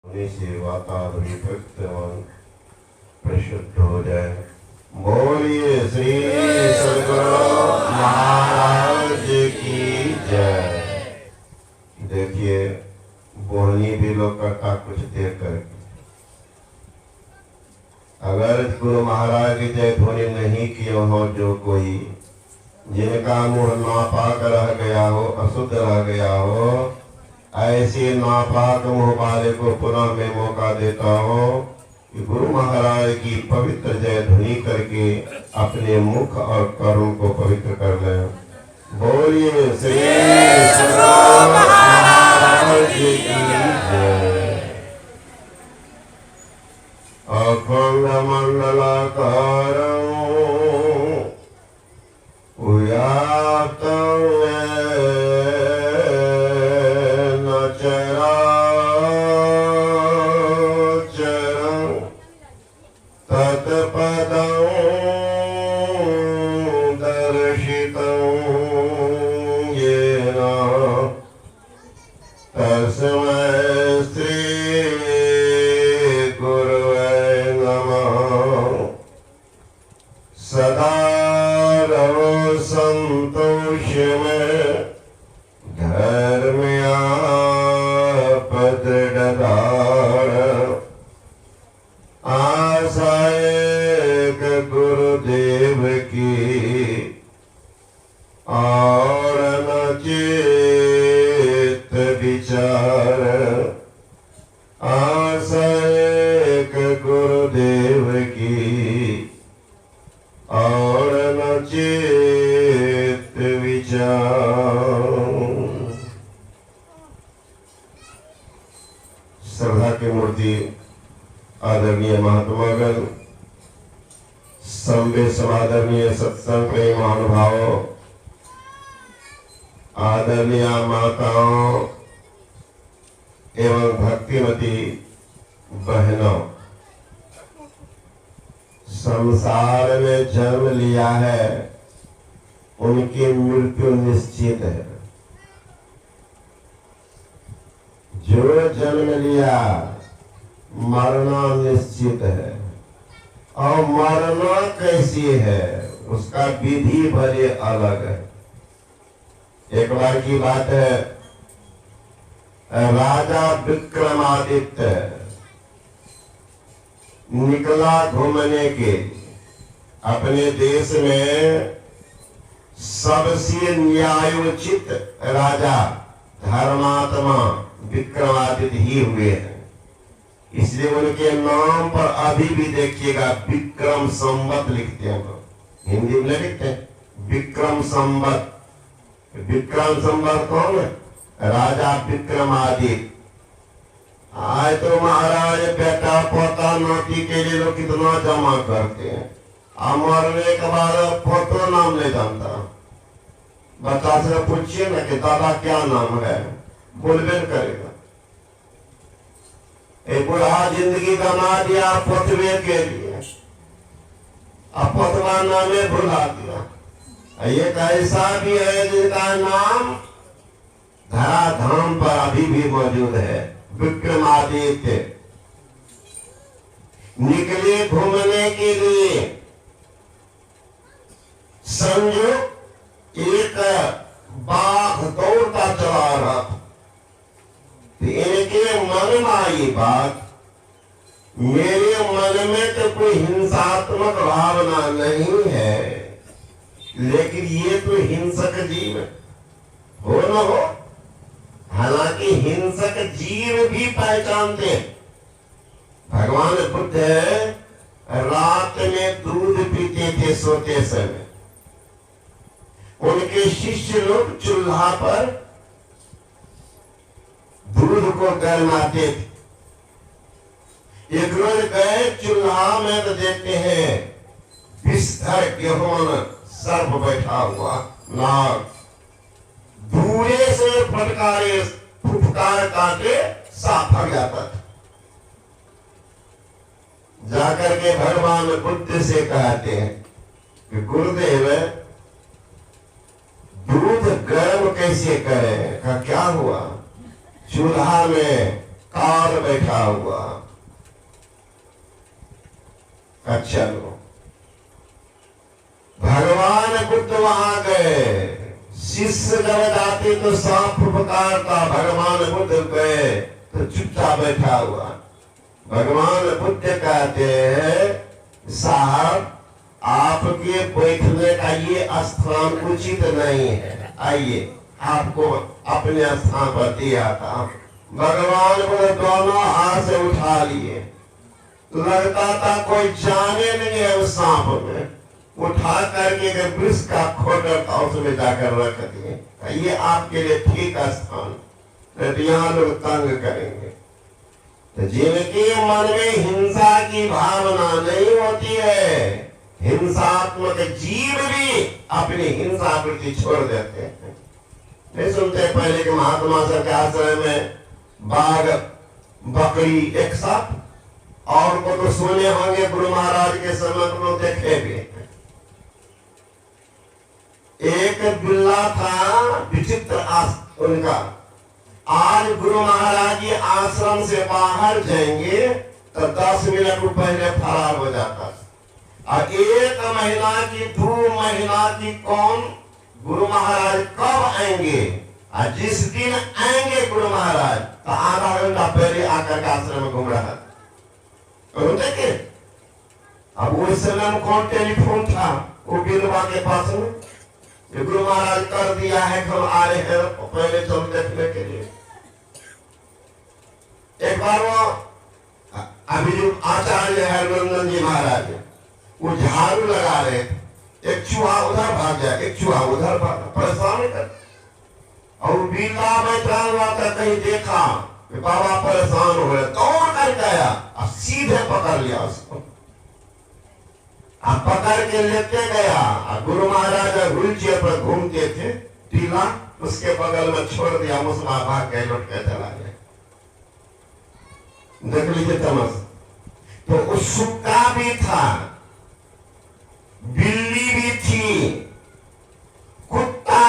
से वातावरण भक्तवान प्रशुद्ध हो जाए। बोलिए श्री सद्गुरु महाराज की जय। देखिए बोलनी भी लोग करता कुछ देर कर, अगर गुरु महाराज की जय ध्वनि नहीं किए हो, जो कोई जिनका मुंह नापाक रह गया हो, अशुद्ध रह गया हो, ऐसे नापाक मुंह वाले को पुनः मैं मौका देता हूँ कि गुरु महाराज की पवित्र जय ध्वनि करके अपने मुख और कर्म को पवित्र कर ले। बोलिए श्री सद्गुरु महाराज की जय। अखंड मंडलाकारं व्याप्तं येन चराचरं तत्पदं दर्शितं येन तस्मै श्री गुरुवे नमः। सदा रहो संतोष में, घर में आपद डदार, आशा एक गुरुदेव की और न चित्त विचार, आशा एक गुरुदेव की और न चित्त विचार। श्रद्धा की मूर्ति आदरणीय महात्मागण, संवे समादरणीय सत्संग प्रेम महानुभावों, आदरणीय माताओं एवं भक्तिमती बहनों, संसार में जन्म लिया है उनकी मृत्यु निश्चित है। जो जन्म लिया मरना निश्चित है, और मरना कैसी है उसका विधि भले अलग है। एक बार की बात है, राजा विक्रमादित्य निकला घूमने के अपने देश में। सबसे न्यायोचित राजा धर्मात्मा विक्रमादित्य ही हुए हैं, इसलिए उनके नाम पर अभी भी देखिएगा विक्रम संवत लिखते हैं। हिंदी में लिखते हैं विक्रम संवत। विक्रम संवत कौन है? राजा विक्रमादित्य। आज तो महाराज बेटा पोता नाती के लिए लोग कितना जमा करते हैं, मरने के बाद फोटो नाम नहीं जानता। बच्चा से पूछिए ना कि दादा क्या नाम है, बोलबे करेगा। एक बूढ़ा जिंदगी बना दिया पोतवे के लिए, अब पोतवा नामे भुला दिया। एक ऐसा भी है जिनका नाम धराधाम पर अभी भी मौजूद है, विक्रमादित्य। निकले घूमने के लिए, समझो एक बाघ दौड़ता चला रहा, इनके मन में आई बात, मेरे मन में तो कोई हिंसात्मक भावना नहीं है, लेकिन ये तो हिंसक जीव हो न हो। हालांकि हिंसक जीव भी पहचानते। भगवान बुद्ध रात में दूध पीते थे सोते समय। उनके शिष्य लोग चूल्हा पर दूध को गरमाते थे। एक रोज गए चूल्हा में तो देखते हैं बिस्तर गेहूं सर्प बैठा हुआ, नाग दूरे से फटकारे फुफकार काटे साफ भाग जाता था। जाकर के भगवान बुद्ध से कहते हैं कि गुरुदेव दूध गर्म कैसे करें? का क्या हुआ? चूल्हा में काल बैठा हुआ। चलो भगवान बुद्ध वहां गए, शिष्य जब जाते तो सांप पुकारता, भगवान बुद्ध गए तो चुपचाप बैठा हुआ। भगवान बुद्ध कहते हैं साहब आपके बैठने का ये स्थान उचित नहीं है, आइए आपको अपने स्थान पर दिया था। भगवान बुद्ध दोनों हाथ से उठा लिए, लगता था कोई जाने नहीं है उस सांप में, उठा करके वृक्ष का खोटर था उसमें जाकर रख दिए। ये आपके लिए ठीक स्थान, यहाँ लोग तंग करेंगे। तो जिनके मन में हिंसा की भावना नहीं होती है, हिंसात्मक जीव भी अपनी हिंसा वृत्ति छोड़ देते हैं। नहीं सुनते पहले के महात्मा सब के आश्रम में बाघ बकरी एक साथ, और को तो सुने होंगे गुरु महाराज के समय को देखे भी। एक बिल्ला था विचित्र उनका, आज गुरु महाराज जी आश्रम से बाहर जाएंगे तो 10 मिनट पहले फरार हो जाता। और 1 महीना की 2 महीना की कौन गुरु महाराज कब आएंगे, और जिस दिन आएंगे गुरु महाराज तो आधा घंटा पहले आकर के आश्रम में घूम रहा था। देखे अब उस समय में कौन टेलीफोन था, वो बिलवा के पास में गुरु महाराज कर दिया है हम आ रहे हैं पहले चल देखने के लिए। एक बार वो अभी जो आचार्य है नंदन जी महाराज, वो झाड़ू लगा रहे थे, एक चूहा उधर भाग गया, एक चूहा उधर भाग, परेशान कर। और बिल्ला बैठा हुआ था, कहीं देखा बाबा परेशान हो रहे, दौड़ कर गया और सीधे पकड़ लिया उसको, पकड़ के लेते गया। गुरु महाराज व्हील चेयर पर घूमते थे, टीला उसके बगल में छोड़ दिया, मुसला भाग के लौट के चला गया। देख लीजिए तमाशा। तो उत्सुकता भी था, बिल्ली भी थी, कुत्ता,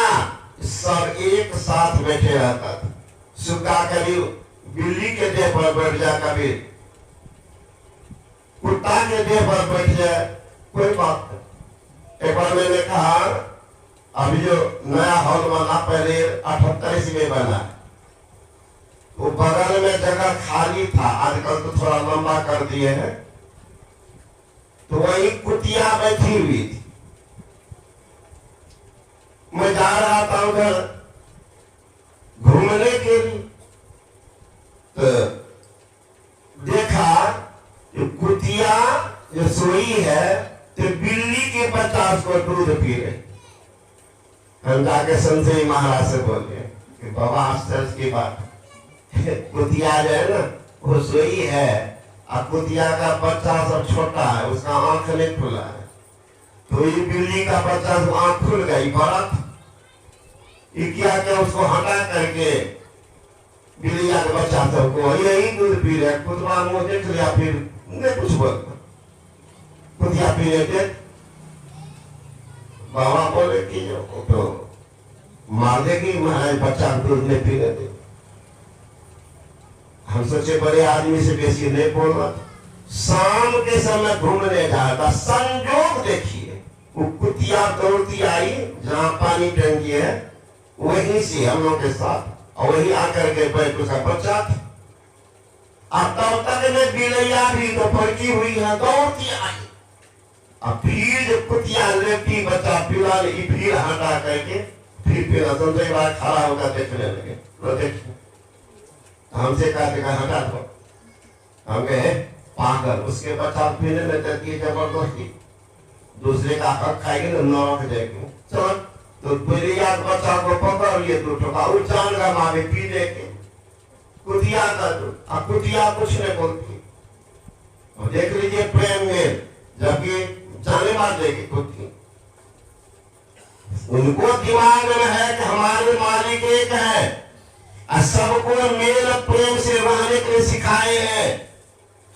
सब एक साथ बैठे रहता था। सुक्का कभी बिल्ली के देह पर बैठ जाए, कभी कुत्ता के देह पर बैठ जाए, कोई बात नहीं। एक बार मैंने कहा अभी जो नया हॉल बना, पहले 78 में बना, वो बगल में जगह खाली था, आजकल तो थोड़ा लंबा कर दिए हैं, तो वही कुतिया बैठी हुई थी। मैं जा रहा था उधर घूमने के लिए, तो देखा कुतिया जो सोई है तो बिल्ली के बच्चा उसको दूध पी रहे। हम जाके संजय महाराज से बोले कि बाबा आश्चर्य की बात, कुतिया जो है ना वो सोई है, और कुतिया का बच्चा सब छोटा है, उसका आंख नहीं खुला है, तो ये बिल्ली का बच्चा आंख खुल गई, बड़ा ये क्या क्या उसको हटा करके बिल्लिया के बच्चा सबको यही दूध पी रहे। कुतबा मुंह देख लिया, फिर नहीं कुछ बोल, कुतिया पी रहे थे। बाबा बोले कि तो मार देगी महाराज, बच्चा दूध नहीं पीने दे। हम सोचे बड़े आदमी से बेसी नहीं बोल रहा। शाम के समय घूमने जाता, संजोग देखिए वो कुतिया दौड़ती आई जहां पानी टंकी है, वहीं से हम लोग के साथ, और वही आकर के बैठ उसका बच्चा था। अब तब तक में बिलैया भी तो फड़की हुई है, दौड़ती आई। अब फिर जब कुतिया लेती बच्चा पिला ले, फिर हटा करके फिर पिला, संजय बार खड़ा होकर देखने लगे। तो देखिए हमसे कहा हटा दो, हम गए पागल, उसके बच्चा पीने में देती जबरदस्ती, दूसरे का हक खाएगी ना नरक जाएगी। चलो तो बिल्लिया बच्चा को पकड़ लिए, 2 ठोका उचान का मारे पी लेके कुतिया का दूध, और कुतिया कुछ नहीं बोलती। और देख लीजिए प्रेम में, जबकि जाने मार देगी कुत्ती, उनको दिमाग में है कि हमारे मालिक एक है, सबको मेल प्रेम से रहने के लिए सिखाए हैं,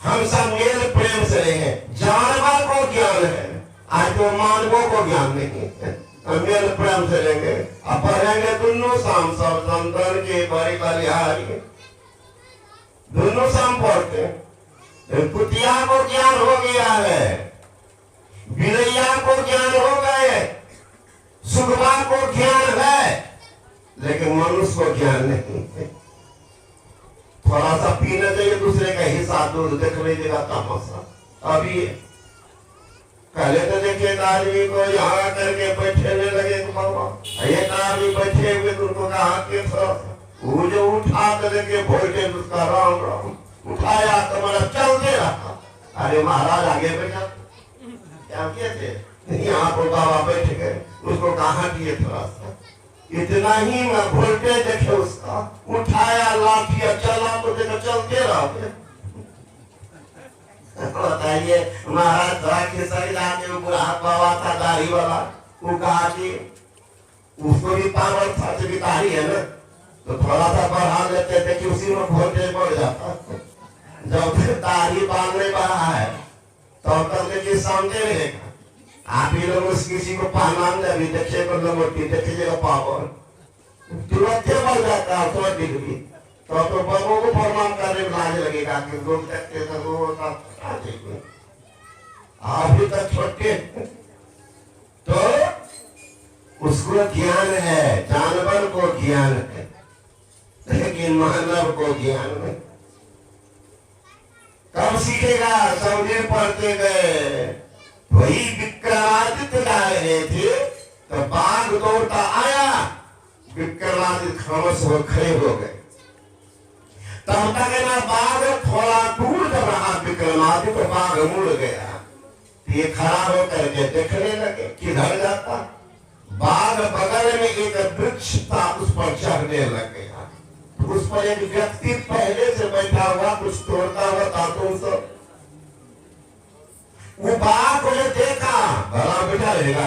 हम सब मेल प्रेम से रहे। जानवर को ज्ञान है, आज तो मानवों को ज्ञान नहीं है, मेल प्रेम से रहेंगे। अब पढ़ेंगे दोनों शाम सब संतन के बड़ी बलिहारी, दोनों संपर्क। कुतिया को ज्ञान हो गया है, बिलैया को ज्ञान हो गए, सुगमा को ज्ञान है, लेकिन मनुष्य को ज्ञान नहीं है। थोड़ा सा पीना चाहिए दूसरे का हिस्सा, दूध देख लीजिएगा तमाशा। अभी पहले तो देखिए आदमी को यहाँ करके बैठने लगे बाबा, एक आदमी बैठे हुए तो उनको कहा कि थोड़ा वो जो उठा करके वोल्टेज उसका राम राम उठाया तो मतलब चलते रहा। अरे महाराज आगे बैठा, क्या किए थे, यहाँ पर बाबा बैठ गए, उसको कहा दिए थोड़ा सा, इतना ही मैं वोल्टेज देखे उसका, उठाया लाठी चला तो देखो चलते रहो। बताइए महाराज राखी सरिदा में बुढ़ा बाबा था दाढ़ी वाला, वो कहा कि उसको भी पावर था, भी दाढ़ी है ना, तो थोड़ा सा बढ़ा लेते थे कि उसी में वोल्टेज बढ़ जाता। जब दाढ़ी बाल नहीं बढ़ा है तो तब सामने रहेगा। आप ही लोग किसी को पहनान अभी देखिए को लंगोटी देखिएगा पावर तुरंत बढ़ जाता है 100 डिग्री। तो बाबू को प्रणाम करने में लाज लगेगा कि लोग देखते तो वो अभी तक छोटे, तो उसको ज्ञान है, जानवर को ज्ञान है, लेकिन मानव को ज्ञान नहीं। कब सीखेगा, सब दिन पढ़ते गए। वही विक्रमादित्य गा रहे थे तो बाघ दौड़ता आया, विक्रमादित्य खामोश हो खड़े हो गए। तब तक ना बाघ थोड़ा दूर जब रहा विक्रमादित्य, बाघ मुड़ गया, ये खड़ा होकर के देखने लगे किधर जाता। बाघ बगल में एक वृक्ष था, उस पर चढ़ने लग गया। उस पर एक व्यक्ति पहले से बैठा हुआ कुछ तोड़ता हुआ तातों से, वो बाघ को देखा, भला बैठा रहेगा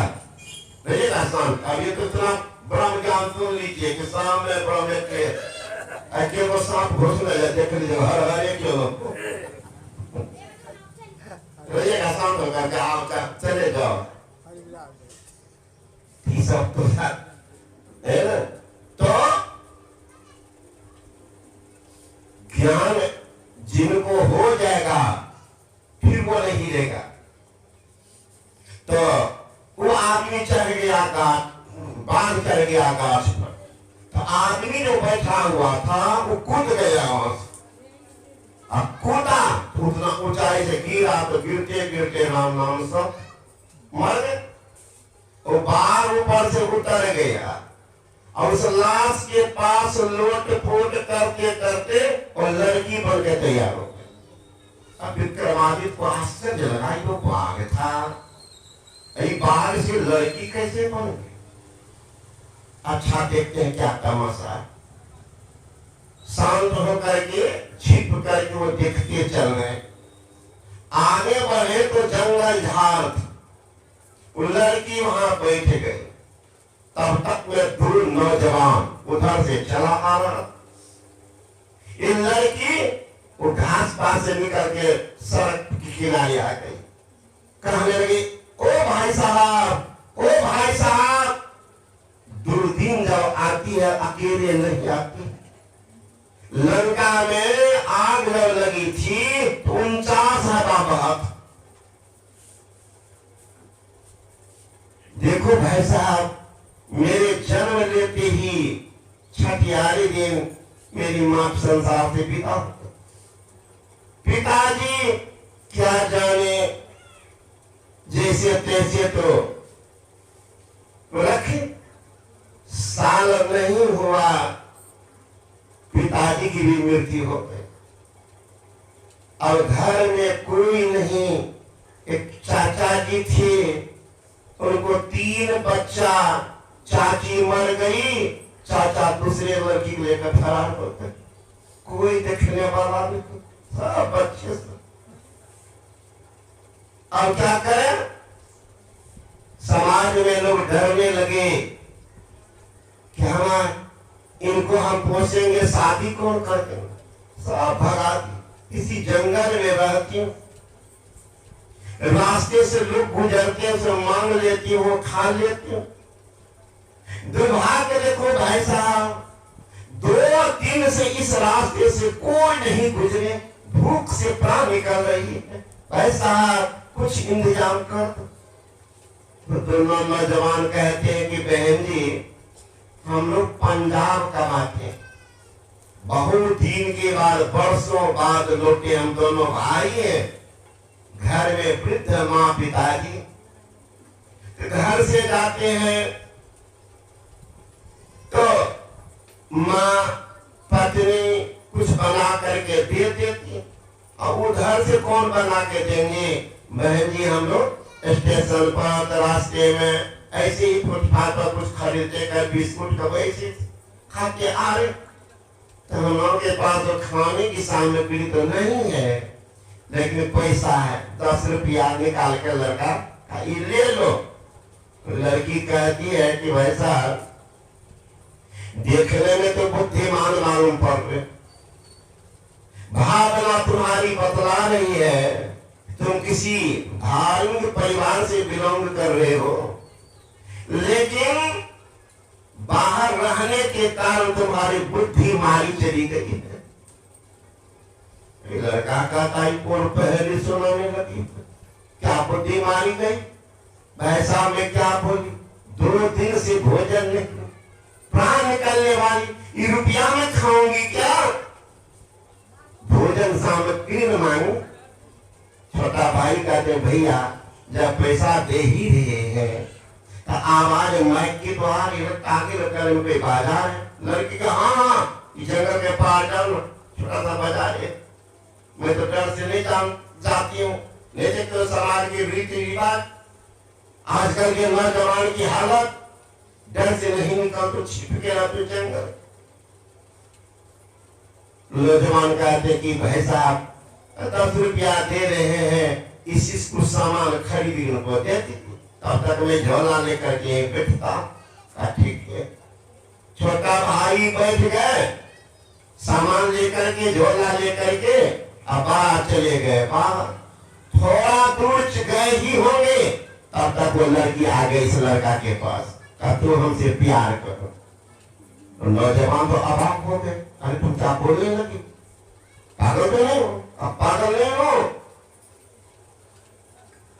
रहेगा शांत। अब ये तो इतना ब्रह्म ज्ञान सुन लीजिए कि सामने ब्रह्म के वो सांप घोषणा देख लीजिए हर हर एक लोग को रहेगा शांत होकर के आप चले जाओ, सब तो है ना। तो ज्ञान जिनको हो जाएगा फिर वो नहीं रहेगा। तो वो आदमी चढ़ गया आकाश, बाघ चढ़ गया आकाश पर, तो आदमी जो बैठा हुआ था वो कूद गया वहां से। अब कूदा तो उतना ऊंचाई से गिरा तो गिरते गिरते राम नाम सब मर गए। वो बाघ ऊपर से उतर गया और उस लाश के पास लोट पोट करते करते और लड़की बन के तैयार हो गई। अब विक्रमादित्य को आश्चर्य लगा, ये तो बाघ था, ये बाघ से लड़की कैसे बन गई। अच्छा देखते हैं क्या तमाशा है। शांत होकर के छिप करके वो देखते चल रहे, आगे बढ़े तो जंगल झाड़, वो लड़की वहां बैठ गई। तब तक में दूर नौजवान उधर से चला आ रहा। ये लड़की वो घास पास से निकल के सड़क के किनारे आ गई, कहने लगी, ओ भाई साहब, ओ भाई साहब। दुर्दिन जब आती है अकेले नहीं आती। लंका में आग जब लगी थी 49 हवा। देखो भाई साहब, मेरे जन्म लेते ही छठियारी दिन मेरी मां संसार से पिताजी क्या जाने जैसे तैसे तो रखे। साल नहीं हुआ पिताजी की भी मृत्यु हो गई। और घर में कोई नहीं, एक चाचा जी थे, उनको 3 बच्चा, चाची मर गई, चाचा दूसरे लड़की लेकर फरार हो गए, कोई देखने वाला नहीं, सब बच्चे से। अब क्या करें, समाज में लोग डरने लगे कि हम इनको हम पोसेंगे, शादी कौन कर देंगे, सब भगा दी। इसी जंगल में रहती हूँ, रास्ते से लोग गुजरते हैं, मांग लेती हूँ, वो खा लेती हूँ। दुर्भाग्य देखो भाई साहब, 2 दिन से इस रास्ते से कोई नहीं गुजरे, भूख से प्राण निकल रही है, ऐसा कुछ इंतजाम कर दो। तो दोनों नौजवान कहते हैं कि बहन जी हम लोग पंजाब कमाते हैं, बहुत दिन के बाद, वर्षों बाद लौटे, हम दोनों भाई हैं, घर में वृद्ध माँ पिताजी, घर से जाते हैं तो माँ पत्नी कुछ बना करके दे देती, और उधर से कौन बना के देंगे। बहन जी हम लोग स्टेशन पर रास्ते में ऐसे ही फुटपाथ पर कुछ खरीदते कर बिस्कुट का वैसे खा के आ रहे, तो हम लोगों के पास तो खाने की सामग्री तो नहीं है, लेकिन पैसा है, 10 रुपया निकाल के लड़का ये ले लो। लड़की कहती है कि भाई साहब देखने में तो बुद्धिमान मालूम पड़ रहे, भावना तुम्हारी बतला रही है, तुम किसी धार्मिक परिवार से बिलोंग कर रहे हो, लेकिन बाहर रहने के कारण तुम्हारी बुद्धि मारी चली गई है। लड़का कहता है कौन पहले सुनाने लगी, क्या बुद्धि मारी गई, भैसा में क्या बोली, 2 दिन से भोजन नहीं, प्राण निकलने वाली, ये रुपया में खाऊंगी क्या, भोजन सामग्री में मांगू। छोटा भाई कहते भैया जब पैसा दे ही रहे हैं तो आवाज माइक के द्वार आगे रखकर कोई बाजार है। लड़की का हाँ इस जंगल के पार जाओ, छोटा सा बाजार है, मैं तो डर से नहीं जाती हूँ, नहीं देखते समाज के रीति रिवाज, आजकल के नौजवान की हालत, डर से नहीं निकल तो छिप के रहते जंगल। नौजवान कहते कि भाई साहब 10 रुपया दे रहे हैं, इस कुछ सामान खरीदी उनको देती, तब तक मैं झोला लेकर के बैठता, ठीक है। छोटा भाई बैठ गए, सामान लेकर के, झोला लेकर के अब बाहर चले गए, बाहर थोड़ा दूर गए ही होंगे, तब तक वो लड़की आ गई इस लड़का के पास, कहा तू हमसे प्यार करो। तो नौजवान तो अबाक हो गए, अरे तुम क्या बोलने लगी, पागल तो नहीं हो, अब पागल नहीं हो,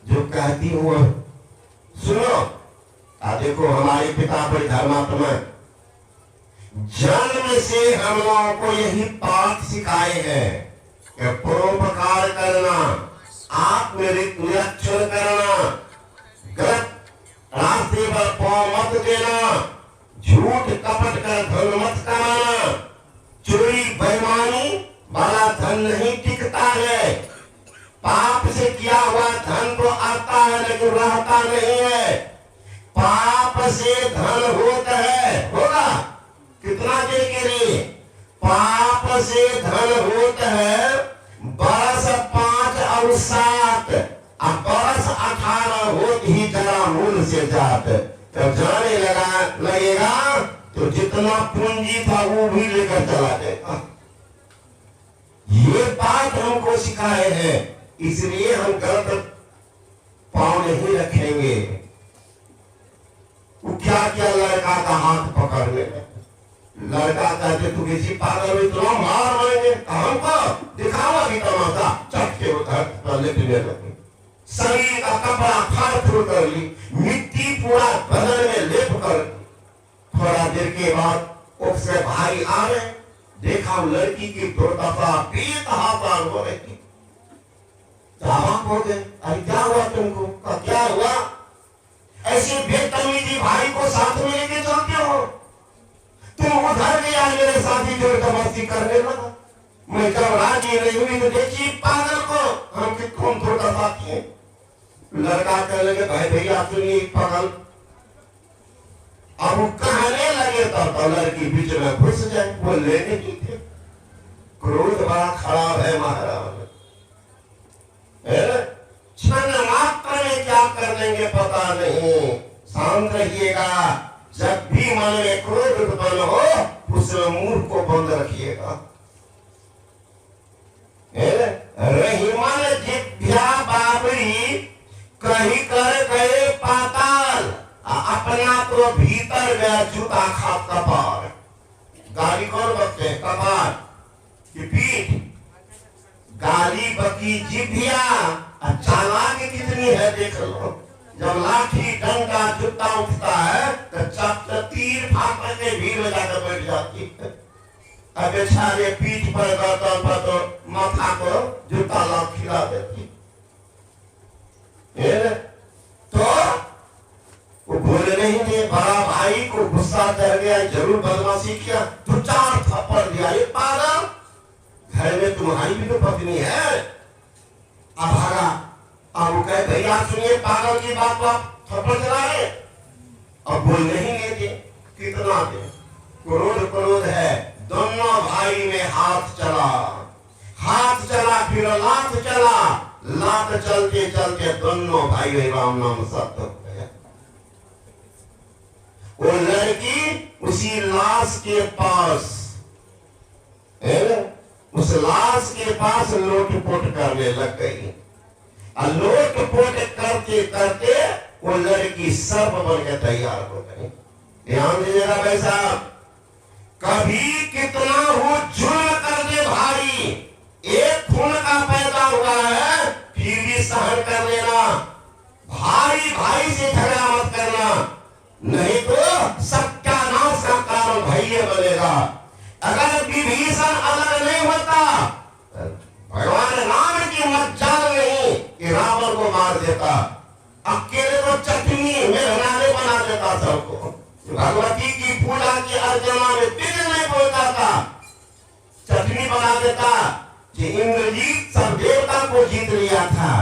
जो कहती हूँ सुनो। देखो हमारे पिता बड़े धर्मात्मा, जन्म से हम लोगों को यही पाठ सिखाए हैं कि परोपकार करना, आत्मनिरीक्षण करना, गलत रास्ते पर पांव मत देना, झूठ कपट कर धन मत कमाना, चोरी बेईमानी वाला धन नहीं टिकता है, पाप से किया हुआ धन तो आता है लेकिन रहता नहीं है, पाप से धन होता है, होगा कितना देर के लिए, पाप से धन होता है बरस 5 और 7, अब बरस 18 होती ही जरा मूल से जात, जब जाने लगेगा तो जितना पूंजी था वो भी लेकर चला जाएगा। ये बात हमको सिखाए हैं, इसलिए हम गलत पांव नहीं रखेंगे। वो क्या क्या लड़का का हाथ पकड़ने में, लड़का कहते तू किसी पागल में तो मार मारेंगे, हमको दिखावा भी तमाशा, चटके उधर पर लेटने लगे, शरीर का कपड़ा फाड़ फूड़ कर ली, मिट्टी पूरा बदन में लेप कर। थोड़ा देर के बाद उससे भाई आ रहे, देखा लड़की की दुर्दशा बेतहाशा हो रही थी, हो गए, अरे क्या हुआ तुमको, क्या हुआ, ऐसे बेतमीजी भाई को साथ में लेके चलते हो, तुम उधर गया मेरे साथी जो जबरदस्ती करने लगा, मैं जब राजी नहीं हुई तो देखिए पागल को हम कि कौन थोड़ा साथी है। लड़का कहने लगे भाई भैया सुनिए पागल, अब वो कहने लगे तो लड़की बीच में घुस जाए, वो लेने की थे, क्रोध बड़ा खराब है महाराज, क्षण मात्र में क्या कर लेंगे पता नहीं, शांत रहिएगा, जब भी मन में क्रोध उत्पन्न हो उसमें मुंह को बंद रखिएगा। रहीमन जिभ्या बाबरी कहीं कर गए पाताल, अपना तो भीतर गया जूता खाप कपार। गाड़ी कौन कपाट की पीठ, गाली बकी जिभिया, चालाक कितनी है देख लो। जब लाठी डंडा जूता उठता है तो तीर फाड़ के भीड़ में जाकर बैठ जाती है। अब बेचारे पीठ पर गर्दन पर तो माथा को जूता लाख खिला देती। तो वो बोले नहीं थे, बड़ा भाई को गुस्सा चढ़ गया, जरूर बदमाशी किया तो 4 थप्पड़ दिया। ये पागल, घर में तुम्हारी भी तो पत्नी है। अब भागा। अब वो कहे भैया सुनिए, पागल की बात को आप थप्पड़ चलाए। अब बोल नहीं लेते, कितना दे, क्रोध है। दोनों भाई में हाथ चला फिर लात चला, लात चलते चलते दोनों भाई में राम नाम सत्य हो गया। वो लड़की उसी लाश के पास, उस लाश के पास लोटपोट करने लग गई। और लोटपोट करते करते वो लड़की सर्प बन के तैयार हो गई। ध्यान दीजिएगा भाई साहब, कभी कितना वो जुल्म कर दे भाई, एक खून का पैदा हुआ है फिर भी सहन कर लेना। भाई भाई से झगड़ा मत करना, नहीं तो सत्यानाश का कारण भैया बनेगा। अगर विभीषण अलग नहीं होता, भगवान राम की मज्जाल नहीं कि रावण को मार देता, अकेले तो चटनी में बनाने बना देता सबको। भगवती की पूजा की अर्चना में बिल्कुल नहीं बोलता था, चटनी बना देता कि इंद्रजीत सब देवता को जीत लिया था।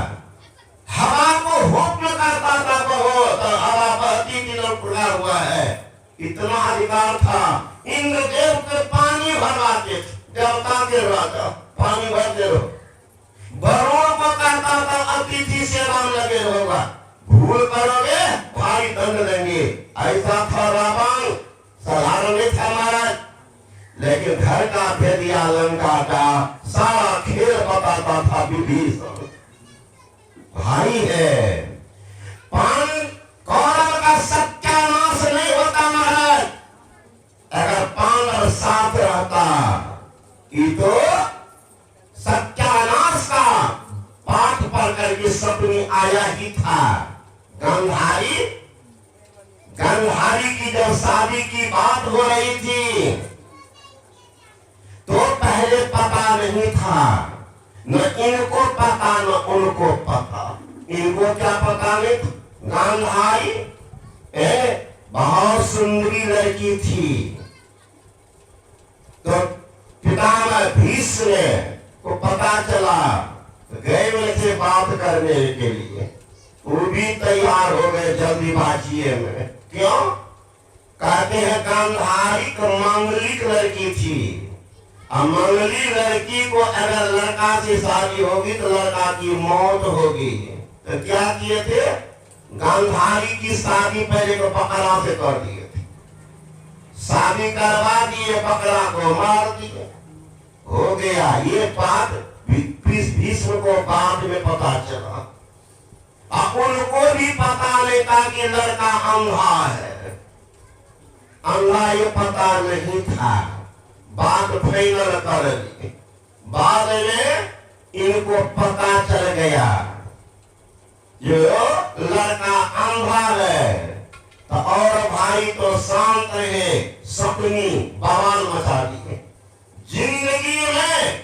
हवा को हुक्म करता था बहुत, हवा बहती थी लोग पूरा हुआ है, इतना अधिकार था। इंद्रदेव के पानी भरवाते थे, देवता के राजा पानी भरते रहो। वरुण को कहता था अतिथि सेवा में लगे रहोगा, भूल करोगे भारी दंड देंगे। ऐसा था रावण, साधारण नहीं था महाराज, लेकिन घर का भेदिया लंका का सारा खेल बताता था विभीषण। भाई है, कौरव का सत्यानाश नहीं होता महाराज अगर पांडव साथ रहता। ये तो सत्यानाश का पाठ पढ़ करके सपनी आया ही था। गंधारी की जब शादी की बात हो रही थी तो पहले पता नहीं था, न इनको पता न उनको पता। इनको क्या पता नहीं, गांधारी बहुत सुंदरी लड़की थी। तो पितामह भीष्म को पता चला, तो गए उनसे बात करने के लिए, वो भी तैयार हो गए जल्दीबाजी में। क्यों? कहते हैं गांधारी को मांगलिक लड़की थी, और मंगली लड़की को अगर लड़का से शादी होगी तो लड़का की मौत होगी। तो क्या किए थे, गांधारी की शादी पहले को बकरा से कर दिए थे, शादी करवा दिए, बकरा को मार दिए, हो गया। ये बात भीष्म को बाद में पता चला, और उनको भी पता नहीं था कि लड़का अंधा है, अंधा ये पता नहीं था। बात फाइनल कर ली, बाद में इनको पता चल गया जो लड़का अंधा है। तो और भाई तो शांत रहे, सपनी बवाल मचा दिए। जिंदगी में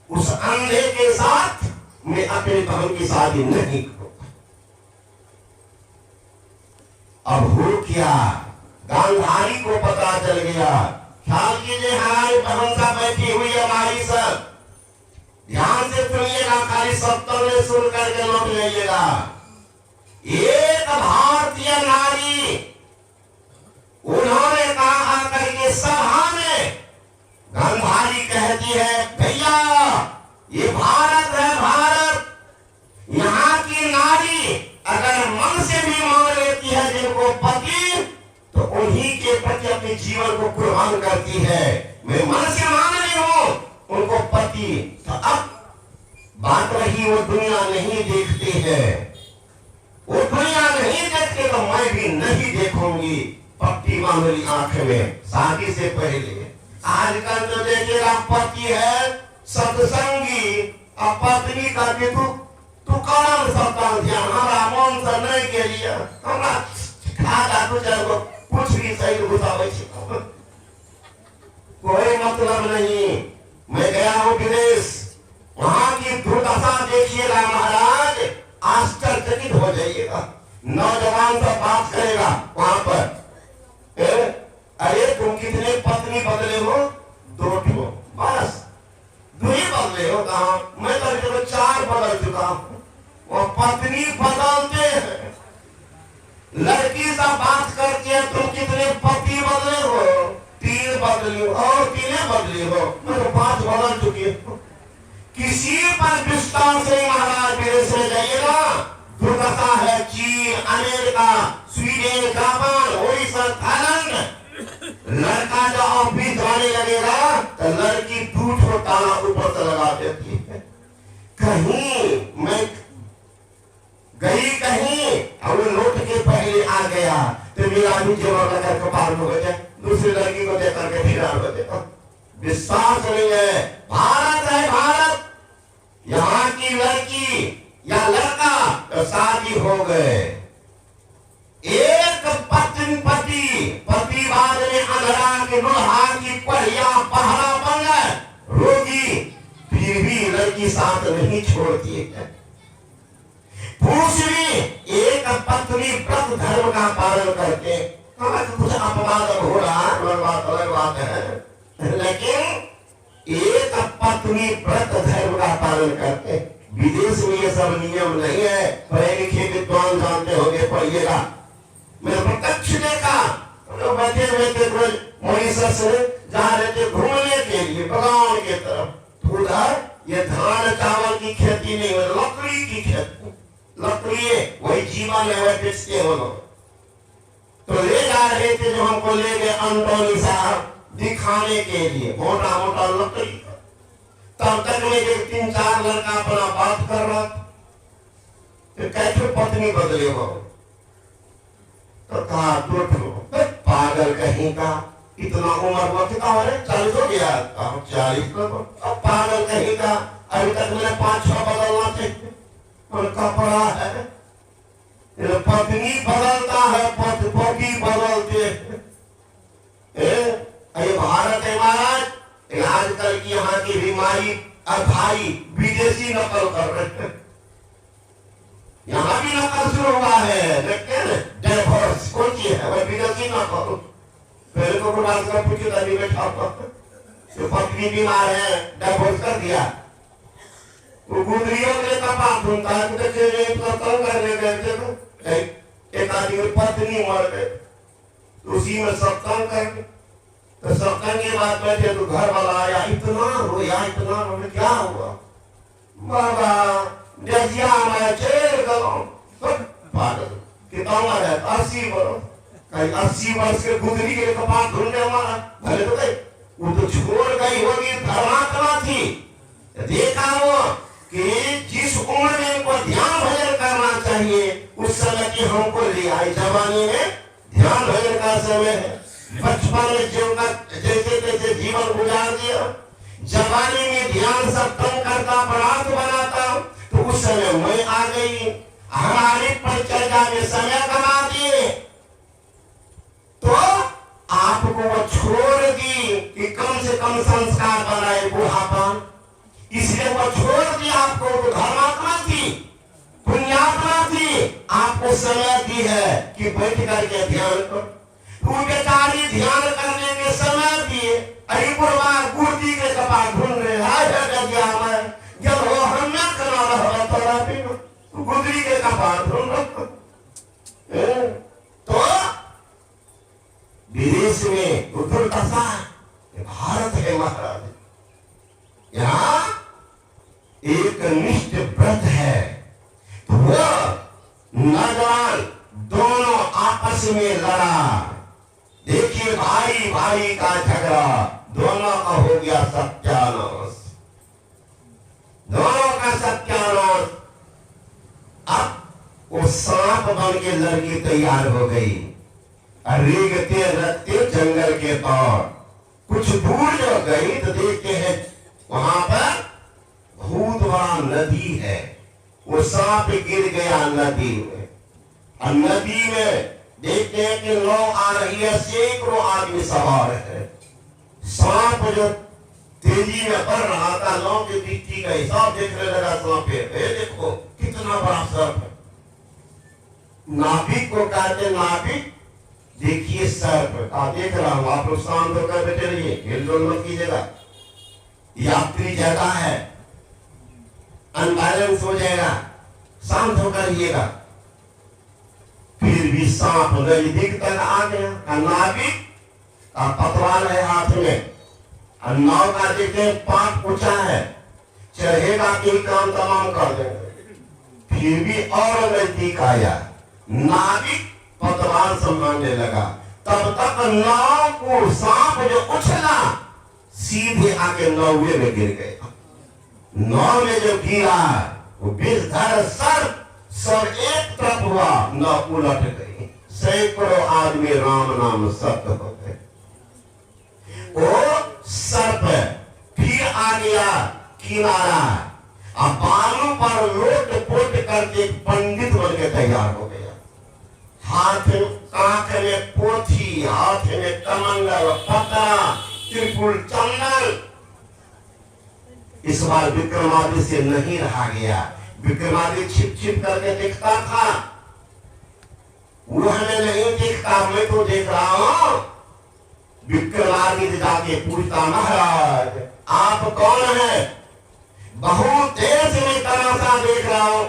उस अंधे के साथ मैं अपनी बहन की शादी नहीं करूंगा। अब हो क्या, गांधारी को पता चल गया। ख्याल कीजिए, हमारी बहन सा बैठी हुई है, हमारी सब ध्यान से सुनिएगा, खाली 70 में सुन करके नोट लीजिएगा। एक भारतीय नारी, उन्होंने कहा करके सभा में, गांधारी कहती है भैया ये भारत है, भारत, यहाँ की नारी अगर मन से भी मान लेती है जिनको पति, तो उन्हीं के प्रति अपने जीवन को कुर्बान करती है। मैं मन से मान रही हूं उनको पति। तो अब बात रही, वो दुनिया नहीं देखते हैं, वो दुनिया नहीं देखते तो मैं भी नहीं देखूंगी। पट्टी बांध ली आंख में, शादी से पहले आजकल तो देखिएगा पति है सत्संगी और पत्नी का भी तू कौन सत्संग ध्यान हमारा मन से नहीं के लिए हमरा खादा तो जब कुछ भी सही घुसावे कोई मतलब नहीं। मैं गया हूँ विदेश, वहां की दुर्दशा देखिएगा महाराज, आश्चर्यचकित हो जाइएगा। नौजवान सब बात करेगा वहां पर, अरे तुम कितने पत्नी बदले हो? 2 ठो बस, 2 ही बदले हो। कहा मैं तो 4 बदल चुका हूँ। वो पत्नी बदलते हैं। लड़की से बात करके तुम कितने पति बदले हो? 3 बदली हो और 3 बदली हो, मैं तो 5 बदल चुकी हूँ। किसी पर विश्वास से महाराज विदेश में जाइएगा, दुर्दशा है। चीन, America, Sweden, Japan, Odisha, Thailand. लड़का जो ऑफिस जाने लगेगा तो लड़की 2 ठो ताला ऊपर से लगा देती है। कहीं मैं गई कहीं और लौट के पहले आ गया तो मेरा भी जवाब लगा कपाल में हो जाए, दूसरी लड़की को देख करके फिरार हो जाए। विश्वास नहीं है। भारत है भारत, यहाँ की लड़की या लड़का तो शादी हो गए, एक पति बाद में अंधरा के लोहा की पहिया पहरा बन गए, रोगी, फिर भी लड़की साथ नहीं छोड़ती है। पुरुष भी एक पत्नी व्रत धर्म का पालन करके, कुछ अपवाद हो रहा है, अलग बात है, लेकिन एक पत्नी व्रत धर्म का पालन करके। विदेश में ये सब नियम नहीं है। पढ़े लिखे विद्वान जानते होंगे, पढ़िएगा। मैं प्रत्यक्ष देखा, तो बैठे रोज मॉरिशस जा रहे थे घूमने के लिए बगान के तरफ। उधर ये धान चावल की खेती नहीं हो, लकड़ी की खेती, लकड़ी वही जीवन है, वही बेचते हो लोग। तो ले जा रहे थे, जो हमको ले गए अंटोनी साहब दिखाने के लिए, मोटा मोटा लकड़ी। तब तक में 3-4 लड़का अपना बात कर रहा था। तो कैसे पत्नी बदले हो? तो कहा 2 ठो। पागल कहीं का, इतना उम्र हुआ कितना हो रहे? 40 हो गया। 40 पागल कहीं का, अभी तक मैंने 5-6 बदलना चाहिए। और कपड़ा है, पत्नी बदलता है, पति बदलते ये भारत है महाराज। आजकल की यहाँ की बीमारी भाई विदेशी नकल कर रहे हैं, यहाँ भी नकल शुरू हुआ है। देखते हैं डाइवोर्स कौन सी है, वह विदेशी नकल। पहले को डांस का पूछे तभी बैठा तो पत्नी बीमार है, डाइवोर्स कर दिया। वो गुदरियों के कपाल ढूंढता है, कतल करने गए थे, एक आदमी पत्नी मर गए, उसी में सत्संग कर। तो सत्संग के बाद बैठे तो घर वाला आया, इतना रोया, क्या हुआ? बाबा जजिया मैं चेर गलूं। पागल कितना उम्र है? 80 वर्ष। कहीं 80 वर्ष के गुदरी के कपाल ढूंढने वाला भले तो गई, वो तो छोड़ गई होगी, धर्मात्मा थी। देखा वो कि जिस उम्र में इनको ध्यान भजन करना चाहिए उस समय की हमको ले आई। जवानी में ध्यान भजन का समय है, बचपन में जैसे तैसे जीवन गुजार दिया, जवानी में ध्यान सब कम करता, परार्थ बनाता, तो उस समय मैं आ गई, हमारी परिचर्या में समय कमा दिए, तो आपको वो छोड़ दी कि कम से कम संस्कार बनाए बुढ़ापन, इसलिए वो छोड़ दी आपको। तो धर्मात्मा थी, पुण्यात्मा थी, आपको समय दी है कि बैठ करके ध्यान करो। तू बेचारी ध्यान करने के समय दिए, अरे बुढ़वा गुर्दी के कपाल ढूंढ रहे हैं, जब वो हम न करा रहा तो गुदरी के कपाल ढूंढ रहा। तो विदेश में दुर्दशा, भारत है महाराज, यहाँ एक निष्ठ व्रत है, तो वो नौजवान दोनों आपस में लड़ा। देखिए भाई भाई का झगड़ा, दोनों का हो गया सत्यानाश, दोनों का सत्यानाश। अब वो सांप बन के लड़की तैयार हो गई, रेगते रखते जंगल के पार। कुछ दूर जो गई तो देखते हैं वहां पर बहुत बड़ा नदी है। वो सांप गिर गया नदी में, और नदी में देखते हैं कि नाव आ रही है, सैकड़ों आदमी सवार है। सांप जो तेजी में बढ़ रहा था, नाव की दृष्टि का हिसाब देखने लगा। सांप देखो कितना बड़ा सर्प है। नाविक को कहते नाविक देखिए सर्प आप देख रहा हूं, आप लोग शांत होकर बैठे रहिए, हिलडोल मत कीजिएगा, यात्री ज्यादा है, अनबैलेंस हो जाएगा, शांत होकर रहिएगा। फिर भी सांप नजदीक तक आ गया। नाविक का पतवार है हाथ में, और नाव का देखे पांच ऊंचा है, चढ़ेगा कि काम तमाम कर देंगे। फिर भी और नजदीक आया, नाविक पतवार संभालने लगा। तब तक नाव को सांप जो उछला सीधे आके नौवे में गिर गया। नाव में जो गिरा वो विषधर सर्प सब एक तरफ हुआ, नाव उलट गई। सैकड़ों आदमी राम नाम सत्य हो गए। वो सर्प फिर आ गया किनारा, अब बालू पर लोट पोट करके एक पंडित बन के तैयार हो गया। हाथ आंख में पोथी, हाथ में कमंडल, पतरा, त्रिपुल, चंदन। इस बार विक्रमादित्य से नहीं रहा गया। विक्रमादित्य छिप छिप करके देखता था, वो हमें नहीं देखता, मैं तो देख रहा हूं। विक्रमादित्य जाके पूछता, महाराज आप कौन है? बहुत देर से मैं तमाशा देख रहा हूं।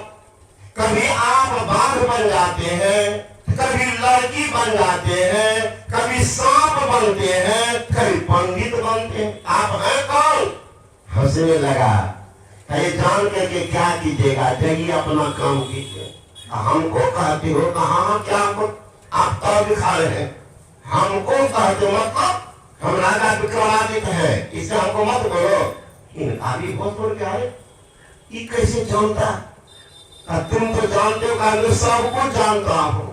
कभी आप बाघ बन जाते हैं, कभी लड़की बन जाते हैं, कभी सांप बनते हैं, कभी पंडित बनते हैं, आप हैं कौन? हंसने लगा। ये जान करके क्या कीजिएगा, जाइए अपना काम कीजिए। हमको कहते हो कहा क्या आप तो दिखा रहे हैं, हमको कहते मतलब हम राजा विक्रमादित्य है, इससे हमको मत बोलो। अभी बहुत बोल के आए, ये कैसे जानता? तुम तो जानते हो, मैं सबको जानता हूँ।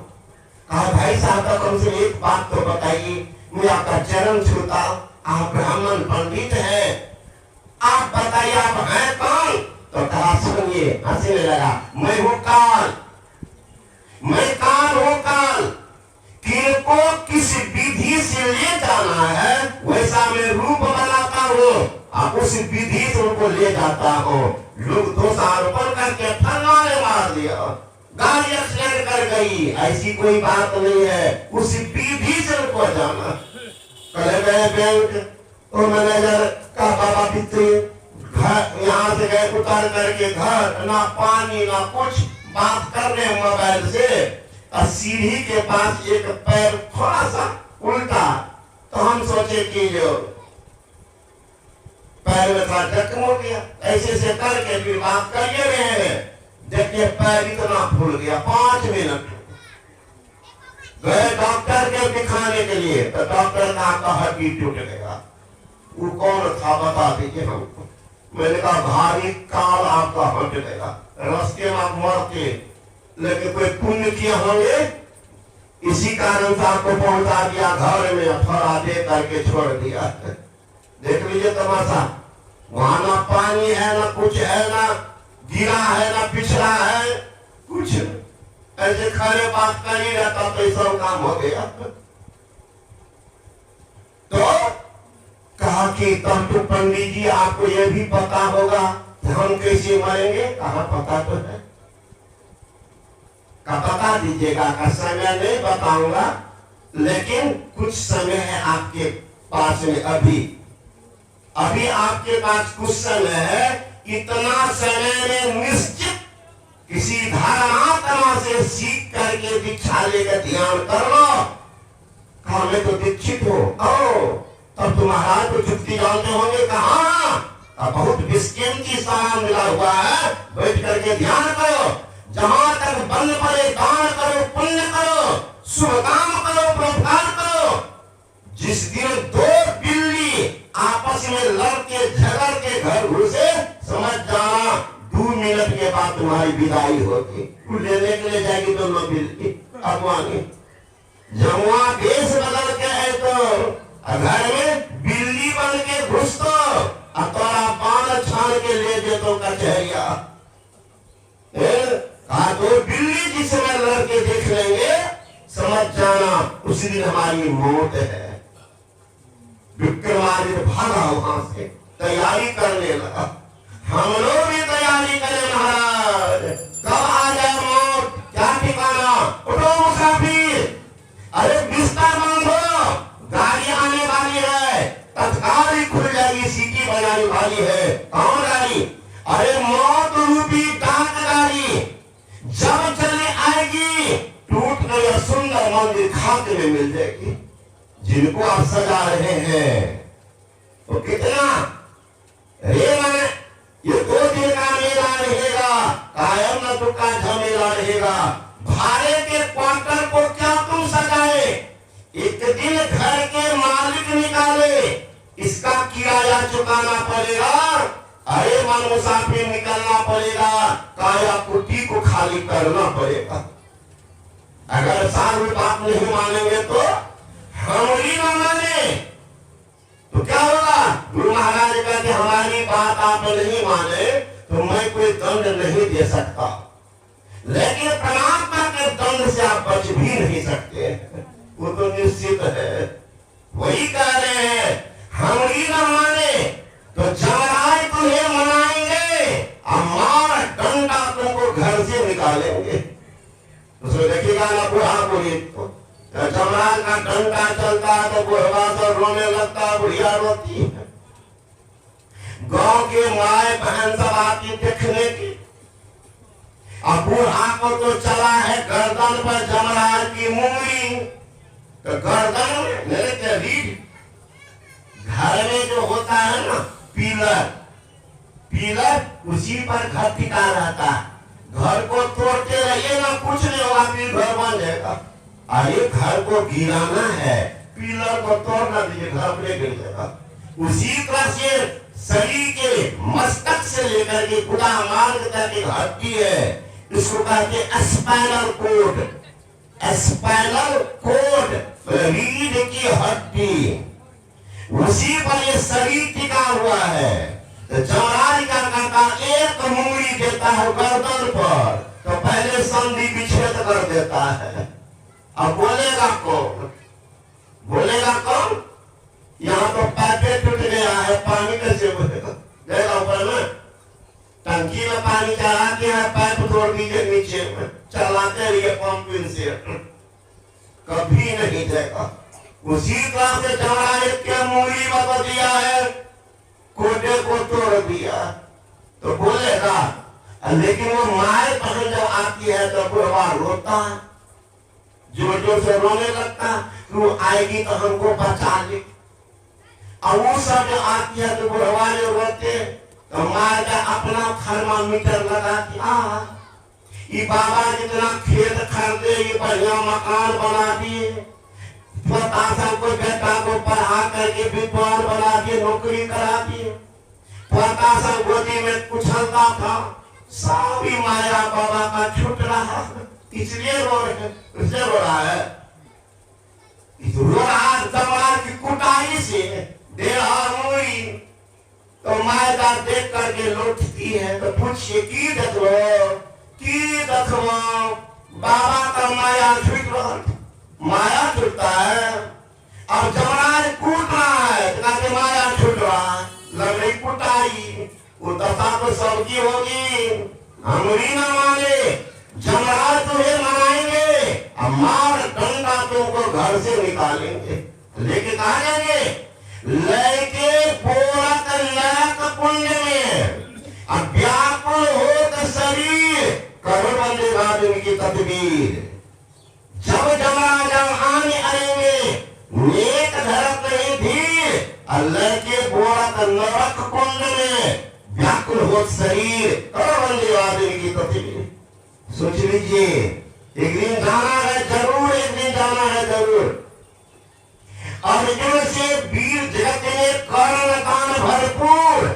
कहा भाई साहब का कम से एक बात तो बताइए, मैं आपका चरण छूता, आप ब्राह्मण पंडित है, आप बताइए आप हैं कौन? तो कहा सुनिए, हंसने लगा, मैं हूँ काल, मैं काल हूँ काल। किनको किस विधि से ले जाना है वैसा मैं रूप बनाता हूँ, आप उस विधि से उनको ले जाता हूँ। लोग दोषारोपण करके फलना ने मार दिया, गाड़ी एक्सीडेंट कर गई, ऐसी कोई बात नहीं है, उस विधि से उनको जाना। कल गए बैंक तो मैनेजर का बाबा पिते घर यहाँ से गए, उतार करके घर, ना पानी ना कुछ, बात कर रहे हैं मोबाइल से, और सीढ़ी के पास एक पैर थोड़ा सा उल्टा, तो हम सोचे कि जो पैर में थोड़ा जख्म हो गया, ऐसे से करके फिर बात कर रहे हैं। देखिए पैर इतना फूल गया, 5 मिनट गए डॉक्टर के दिखाने के लिए, तो डॉक्टर ने आपका हड्डी टूट गया। वो कौन था बता दीजिए हमको। मैंने कहा भारी काल आपका हट गया, रास्ते में आप मरते, लेकिन कोई पुण्य किए होंगे, इसी कारण से आपको पहुंचा दिया घर में, फरा दे करके छोड़ दिया। देख लीजिए तमाशा, वहां ना पानी है ना कुछ है, ना गिरा है ना पिछड़ा है, कुछ ऐसे खड़े बात कर ही रहता तो सब काम हो गया। तो कहा कि तब तो पंडित जी आपको यह भी पता होगा कि हम कैसे मरेंगे? कहा पता तो है, का बता दीजिएगा, का समय नहीं बताऊंगा, लेकिन कुछ समय है आपके पास में, अभी आपके पास कुछ समय है, इतना समय में निश्चित किसी धर्मात्मा से सीख करके दीक्षा लेकर ध्यान कर लो। कहा मैं तो दीक्षित हूँ, तब तुम्हारा तो चुप्ती जानते होंगे, कहा बहुत विस्कीमती सामान मिला हुआ है, बैठ करके ध्यान करो, जहां तक बन पड़े दान करो, पुण्य करो, शुभ काम करो, प्रभार करो। जिस दिन 2 बिल्ली आपस में लड़ के झगड़ के घर घुसे, समझ जाना 2 मिनट के बाद तुम्हारी विदाई होगी। लेने के लिए जाएगी दोनों बिल्ली अगवानी, जब वहां देश बदल के है तो घर में बिल्ली में घुस तो अब तोरा बाण छान के ले जे तो कचहरिया तो बिल्ली जिस समय लड़के देख लेंगे समझ जाना उसी दिन हमारी मौत है। विक्रमादित्य भागा वहां से तैयारी करने लगा। हम लोग भी तैयारी करें महाराज, कब आ जाए मौत क्या ठिकाना। उठो मुसाफिर, अरे बिस्तर बांधो, गाड़ी आने वाली है, तत्काल ही खुल जाएगी, सीटी बजाने वाली है। कौन गाड़ी? अरे मौत रूपी डाक गाड़ी जब चले आएगी टूट कर सुंदर मंदिर खाते में मिल जाएगी। जिनको आप सजा रहे हैं तो कितना रेवन, ये 2 दिन का मेला रहेगा, कायम न दुख का झमेला रहेगा। भाड़े के क्वार्टर को क्या तुम सजाए, एक दिन घर के मालिक निकाले, इसका किराया चुकाना पड़ेगा। अरे मन मुसाफिर निकलना पड़ेगा, काया कुटी को खाली करना पड़ेगा। अगर साधु बात नहीं मानेंगे तो हम ही न माने तो क्या होगा। गुरु महाराज कहते हमारी बात आप नहीं माने तो मैं कोई दंड नहीं दे सकता, लेकिन परमात्मा के दंड से आप बच भी नहीं सकते, वो तो निश्चित है। वही कह रहे हैं हम ही न माने तो जमराज तुम्हें मनाएंगे और मार डंडा तुमको घर से निकालेंगे। उसमें देखिएगा ना बुढ़ा बुढ़ी तो जमराज का डंडा चलता है तो बुढ़वा तो रोने लगता है, बुढ़िया रोती है। गांव के माए बहन सब आती देखने की। अब बूढ़ा को तो चला है गर्दन पर जमराज की मुंगरी, तो गर्दन मेरे के रीढ़ घर में जो होता है ना पिलर, पिलर उसी पर घर टिका रहता है। घर को तोड़ते रहिए ना कुछ नहीं होगा, फिर घर बन जाएगा। अरे घर को गिराना है, पिलर को तोड़ना दीजिए, घर अपने गिर जाएगा। उसी तरह से शरीर के मस्तक से लेकर के गुदा मार्ग तक एक हड्डी है, इसको कहते हैं स्पाइनल कोड। स्पाइनल कोड रीढ़ की हड्डी, उसी पर ये शरीर टिका हुआ है। तो जमराज का कहता एक मुंगरी देता है गर्दन पर तो पहले संधि विच्छेद कर देता है। अब बोलेगा कौन, बोलेगा कौन। यहाँ तो पाइप टूट गया है, पानी कैसे जाएगा ऊपर में। टंकी में पानी चला के है, पाइप तोड़ दीजिए नीचे में, चलाते रहिए पंपिंग से, कभी नहीं जाएगा। उसी तरह से जमराज के मुंगरी बता दिया है, कोटे को तोड़ दिया तो बोलेगा। लेकिन वो माए बहन जब आती है तो बुढ़वा रोता है, जोर जोर से रोने लगता है, तू आएगी तो हमको बचा ले। और वो सब जो आती है तो बुढ़वा जो रोते तो माए का अपना थर्मामीटर लगा के ये बाबा जितना खेत खरीदे, ये बढ़िया मकान बना दिए, पोता को बेटा को पढ़ा करके विद्वान बना दिए, नौकरी करा दिए। पोता सब गोदी में कुचलता था, सारी माया बाबा का छूट रहा, इसलिए रो रहे, इसलिए रो रहा है। रो रहा जमराज की कुटाई से दे रहा मुड़ी तो माया देख करके लौटती है तो पूछिए की देखो बाबा का माया छूट रहा, माया छूटता है। अब जमराज कूट रहा है तो माया छूट रहा है, लग रही कुटाई, वो दशा तो सबकी होगी। हमरी ना माने जमराज तुम्हें मनाएंगे, अब मार डंडा तुमको घर से निकालेंगे। लेके कहा जाएंगे लेके पोरक लक कुंड में, अब व्याकुल हो शरीर करो बंदेगा उनकी तदबीर। जब जमराज आने आएंगे नेक धरत नहीं धीर, अल्लाह के बोरक नरक कुंड में व्याकुल हो शरीर करो बंदेगा उनकी तदबीर। सोच लीजिए एक दिन जाना है जरूर, एक दिन जाना है जरूर। अर्जुन से वीर जगत में कर्ण दान भरपूर,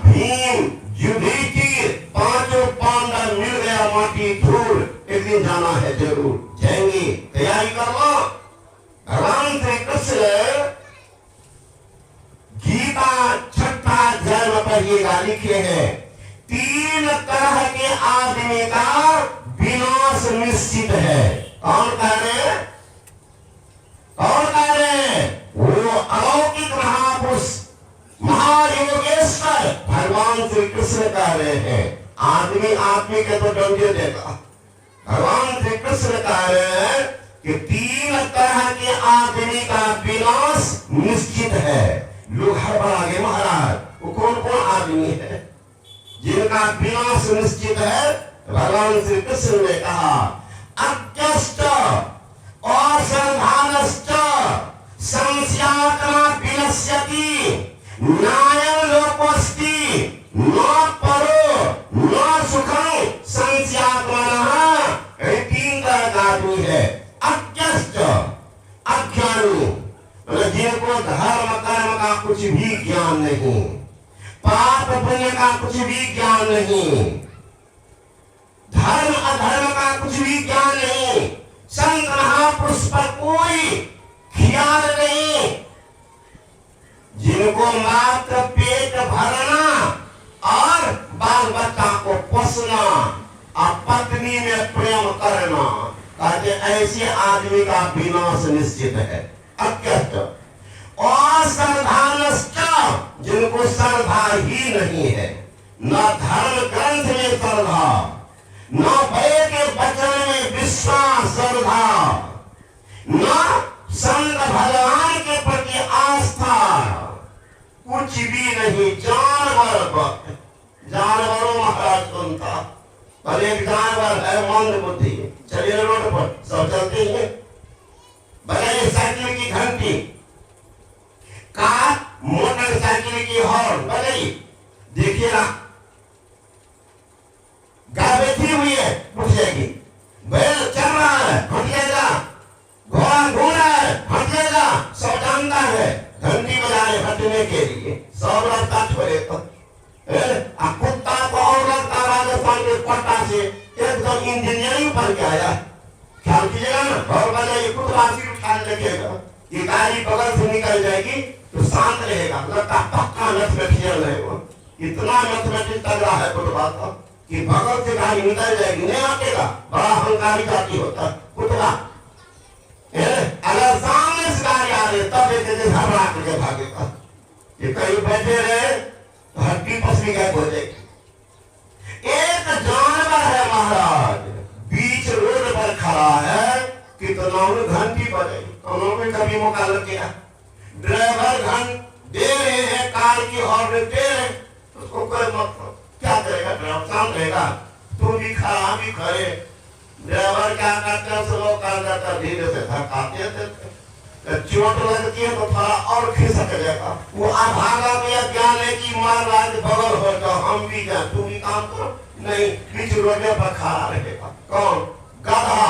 भीम युधिष्ठिर पांचों पांडव मिल गया माटी धूल, एक दिन जाना है जरूर, जाएंगे तैयारी कर लो। भगवान श्री कृष्ण गीता लिखे हैं, 3 तरह के आदमी का विनाश निश्चित है। कौन कह रहे हैं? कौन कह रहे हैं? वो अलौकिक महापुरुष महायोगेश्वर भगवान श्री कृष्ण कह रहे हैं। आदमी आदमी के तो डंडे देगा। भगवान श्री कृष्ण कह रहे हैं कि 3 तरह के आदमी का विनाश निश्चित है। लोग हड़बड़ा गए, महाराज वो कौन कौन आदमी है जिनका विनाश निश्चित है? भगवान श्री कृष्ण ने कहा, अज्ञश्च अश्रद्धानश्च संशयात्मा विनश्यति नायं लोकोऽस्ति न परो न सुखं संशयात्मनः। 3 तरह का आदमी है। अज्ञश्च अज्ञानी, जिनको धर्म कर्म का कुछ भी ज्ञान नहीं, पाप पुण्य का कुछ भी ज्ञान नहीं, धर्म अधर्म का कुछ भी ज्ञान नहीं, संत महापुरुष पर कोई ख्याल नहीं, जिनको मात्र पेट भरना और बाल बच्चा को पोसना और पत्नी में प्रेम करना, कहते ऐसे आदमी का विनाश निश्चित है। अज्ञश्च अश्रद्धानश्च, जिनको श्रद्धा ही नहीं है, न धर्म ग्रंथ में श्रद्धा, न भय के वचन में विश्वास श्रद्धा, न संत भगवान के प्रति आस्था, कुछ भी नहीं। जानवरों महाराज सुनता, पर एक जानवर है मंद बुद्धि, चलिए रोड पर सब चलते हैं, बजाइए साइकिल की घंटी, कार मोटरसाइकिल की हॉर्न बजाइए, देखिएगा गाय बैठी हुई है उठ जाएगी, बैल चल रहा है हट जाएगा, घोड़ा घूम रहा है हट जाएगा। सब जानता है घंटी बजाए हटने के लिए, सब रास्ता छोड़ेगा। कुत्ता को और रास्ता राजस्थान के पट्टा से एकदम इंजीनियरिंग पर के आया, ख्याल कीजिएगा ना, और बजाइए कुत्ता सिर उठा लगेगा, ये गाड़ी बगल से निकल जाएगी तो शांत रहेगा, लगता पक्का मैथमेटिशियन है वो, इतना मैथमेटिक्स तगड़ा है कुत्ता का कि बगल से गाड़ी निकल जाएगी, नहीं आकेगा, बड़ा अहंकारी जाति होता है कुत्ता। अगर सामने से गाड़ी आ रही तब एक घबरा करके भागेगा, ये कहीं बैठे रहे तो हड्डी पसली गायब हो जाएगी। एक जानवर है महाराज, बीच रोड पर खड़ा है, कितना घंटी बजेगी, उन्होंने कभी मौका लग गया, ड्राइवर घंटे दे रहे हैं कार की हॉर्न दे रहे, उसको कोई मतलब क्या करेगा? ड्राइवर शांत रहेगा, तू भी खड़ा भी खड़े। ड्राइवर क्या करते हैं, स्लो कर देता, धीरे से धक्काते थे, चोट लगती है तो थोड़ा और खिसक जाएगा। वो अभागा में ज्ञान है कि मार राज बगल हो जाओ, हम भी जाए, तू भी काम करो, नहीं बीच रोड पर खड़ा रहेगा। कौन? गधा,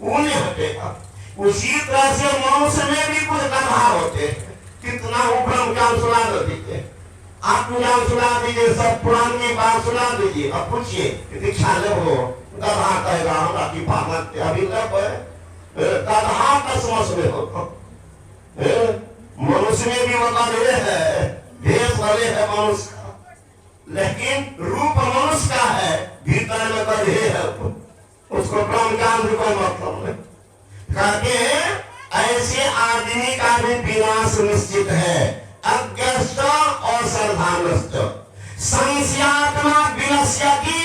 उन्हें हटेगा। उसी तरह से मनुष्य में भी कुछ गधा होते हैं, कितना उपरम ज्ञान सुना देते, आत्मज्ञान सुना दीजिए, सब पुराण की बात सुना दीजिए, अब पूछिए दीक्षा ले हो, गधा कहेगा हमरा की पागल अभी लब गधा कसमस में हो। मनुष्य में भी वो गधे है, भेष भले है मनुष्य का, लेकिन रूप मनुष्य का है, भीतर में गधे है, उसको ब्रह्म ज्ञान भी कोई मतलब नहीं। कहते ऐसे आदमी का भी विनाश निश्चित है। अज्ञश्च और श्रद्धानश्च संशयात्मा विनश्यति,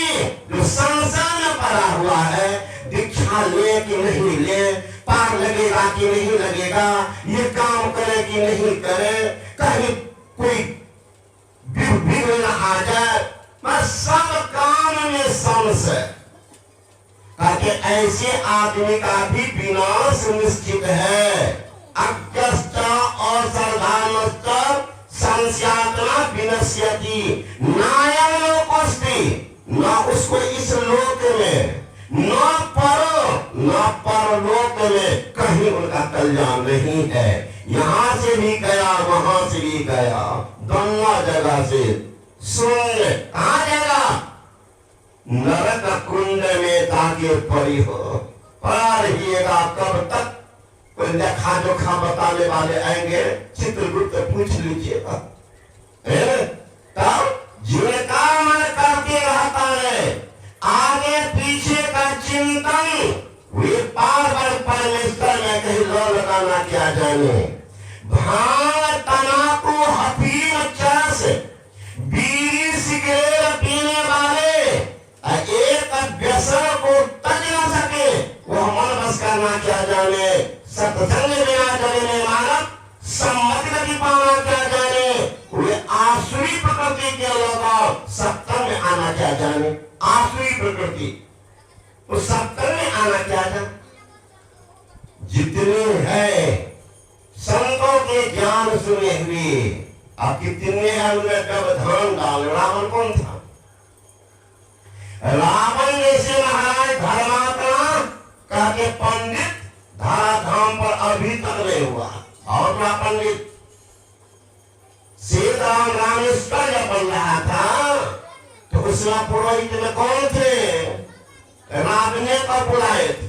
जो संशय में पड़ा हुआ है, दीक्षा ले कि नहीं ले, पार लगेगा कि नहीं लगेगा, ये काम करे कि नहीं करे, कहीं कोई विघ्न आ जाए, मैं सब काम में संशय, ताकि ऐसे आदमी का भी विनाश निश्चित है। अज्ञश्च और श्रद्धानश्च संशयात्मा विनश्यति नायं लोकोऽस्ति, न उसको इस लोक में, न परलोक में कहीं उनका कल्याण नहीं है। यहाँ से भी गया वहां से भी गया, दोनों जगह से शून्य। कहाँ जाएगा? नरक कुंड में ताकि पड़ी हो, पड़ा रहिएगा कब तक? कोई लेखा जोखा बताने वाले आएंगे, चित्रगुप्त पूछ लीजिएगा, तब चिंतन, वे पार परमेश्वर में कहीं लो लगाना क्या जाने। भांग तनाकू हफीम चरस बीड़ी सिगरेट पीने वाले एक व्यसन को तज न सके, वो मन बस करना क्या जाने। सत्संग में आ जाने मानव सम्मति नहीं पाना क्या जाने। वे आसुरी प्रकृति के लोग सत्संग में आना क्या जाने। आसुरी प्रकृति उस सत्संग में आना क्या जाने। जितने हैं संतों के ज्ञान सुने हुए, अब कितने हैं उनमें व्यवधान डाल। रावण कौन था? रावण जैसे महाराज धर्मात्मा कह के पंडित धाराधाम पर अभी तक नहीं हुआ। और क्या पंडित सीताराम रामेश्वर जब बन रहा था तो उसमें पुरोहित में कौन थे? रावणे को बुलाए थे।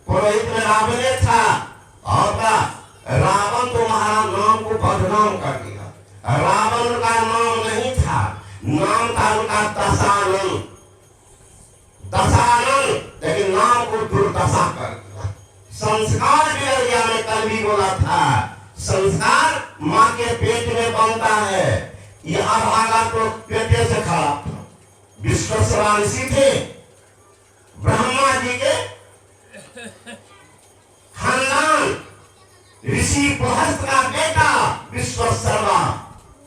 पुरोहित में रावणे था। और क्या रावण तुम्हारा नाम को बदनाम कर दिया। रावण का नाम नहीं था, नाम था उनका दशानन। दशानन, लेकिन नाम को दुर्दशा कर दिया। संस्कार बिगड़ गया। मैं कल भी बोला था, संस्कार माँ के पेट में बनता है। ये अभागा तो पेटे से खराब था। विश्वेश्वर ऋषि थे, ब्रह्मा जी के खानदान, ऋषि बृहस्पति का बेटा विश्वेश्वरवा।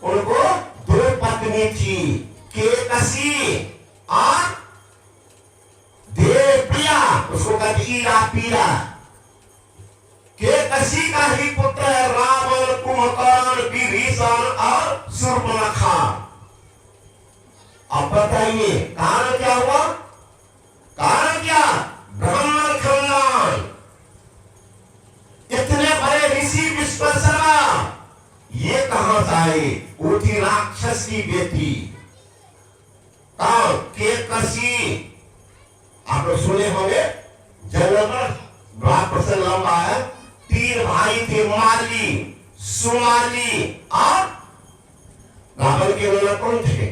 उनको दो पत्नी थी, केकसी और देवप्रिया। उसको कहते ईरा पीरा। केकसी का ही पुत्र है रावण, कुंभकर्ण, विभीषण और शूर्पणखा। अब बताइए कारण क्या हुआ? कारण क्या? ब्राह्मण खानदान। इतने बड़े ऋषि विश्वेश्वरवा ये कहां से आए? वो थी राक्षस की बेटी केकसी। आप लोग सुने होंगे, जंगल में बड़ा प्रसंग लंबा है। 3 भाई थे, माली, सुमाली और रावण के नंद कौन थे?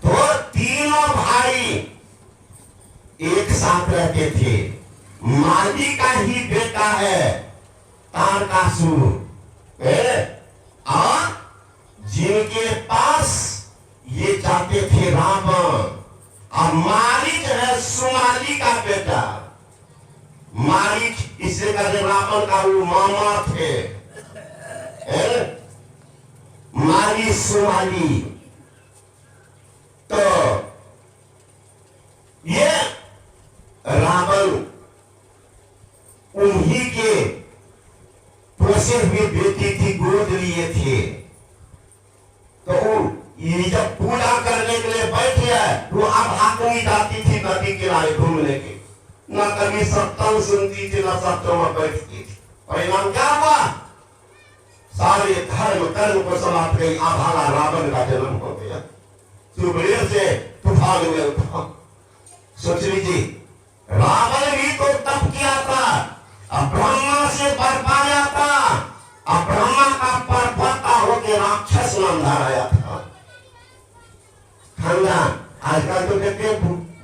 तो तीनों भाई एक साथ रहते थे। माली का ही बेटा है तारकासुर, और जिनके पास ये जाते थे रावण। और मारीच है सुमाली का बेटा। मारीच इससे कहते रावण का वो मामा थे। मारी सुमाली। तो ये रावण उन्हीं के पोसे हुए बेटी थी, गोद लिए थे। तो ये जब पूजा करने के लिए बैठ गया, वो अब भागनी जाती थी नदी किनारे घूमने के। न कभी सत्संग सुनती थी, न सत्संग में बैठती थी। परिणाम क्या हुआ? सारे धर्म कर्म को समाप्त गई। आभाला रावण का जन्म हो गया। सुबह से तूफान में उठा। सोच लीजिए, रावण भी तो तप किया था, अब ब्रह्मा से वर पाया था। अब ब्रह्मा का परपता होकर राक्षस नाम धराया था। आजकल तो कहते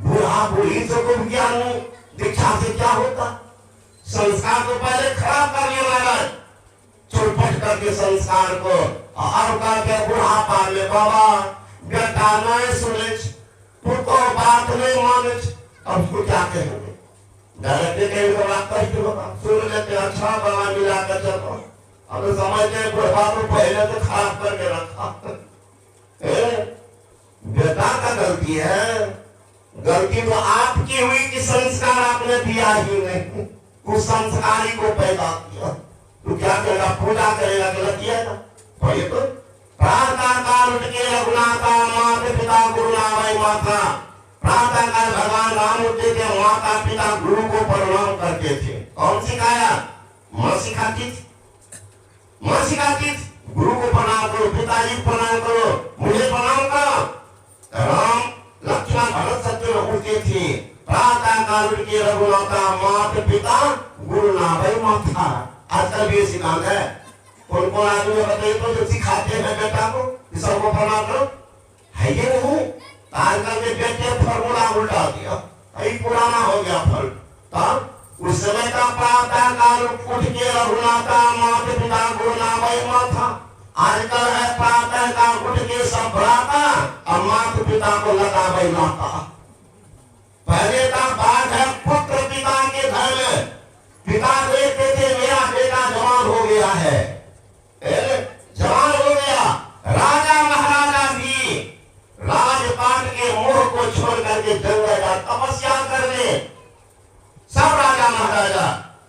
बूढ़ा बूढ़ी से को ज्ञान नहीं, दीक्षा से क्या होता? संस्कार तो पहले खराब कर लिया महाराज, चौपट करके संस्कार को। और करके बुढ़ापा में बाबा बेटा नहीं सुने, तू तो बात नहीं माने, अब उसको क्या कहेंगे? डायरेक्ट कहेंगे बड़ा कष्ट होगा। सुन लेते अच्छा बाबा मिला कर चलो। अब तो समझते बुढ़ा तो पहले तो खराब करके रखा। बेटा का गलती है। गलती तो आपकी हुई कि संस्कार आपने दिया ही नहीं, उस संस्कारी को पैदा किया। तो क्या करेगा? पूजा करेगा, गलत किया था। वही तो प्रातः काल उठ के रघुनाथा माता पिता गुरु नारायण माता। प्रातः काल भगवान राम उठते थे, माता पिता गुरु को प्रणाम करते थे। कौन सिखाया? माँ सिखाती थी। माँ सिखाती थी, गुरु को प्रणाम करो, पिताजी को प्रणाम करो, मुझे प्रणाम करो। राम लक्ष्मण भरत शत्रुघ्न उठते थे, प्रातः काल उठ के रघुनाथा माता पिता गुरु नारायण माता। आजकल भी सिखाना है। कौन कौन आदमी बताइए तो जो सिखाते हैं बेटा को सबको प्रणाम करो, है ये नहीं? आजकल के बेटे फॉर्मूला उल्टा दिया। ये पुराना हो गया फल। तब उस समय का प्रातः काल उठ के रघुनाथा माता पिता गुरुनामय था। आजकल है प्रातः काल उठ के सब भ्राता और माता पिता को लगा भाई लाता। पहले का बात है पुत्र पिता के घर में, पिता देखते थे मेरा बेटा जवान हो गया है, जवान हो गया। राजा महाराजा भी राजपाट के मोह को छोड़ करके जंगल जा तपस्या करने, सब राजा महाराजा।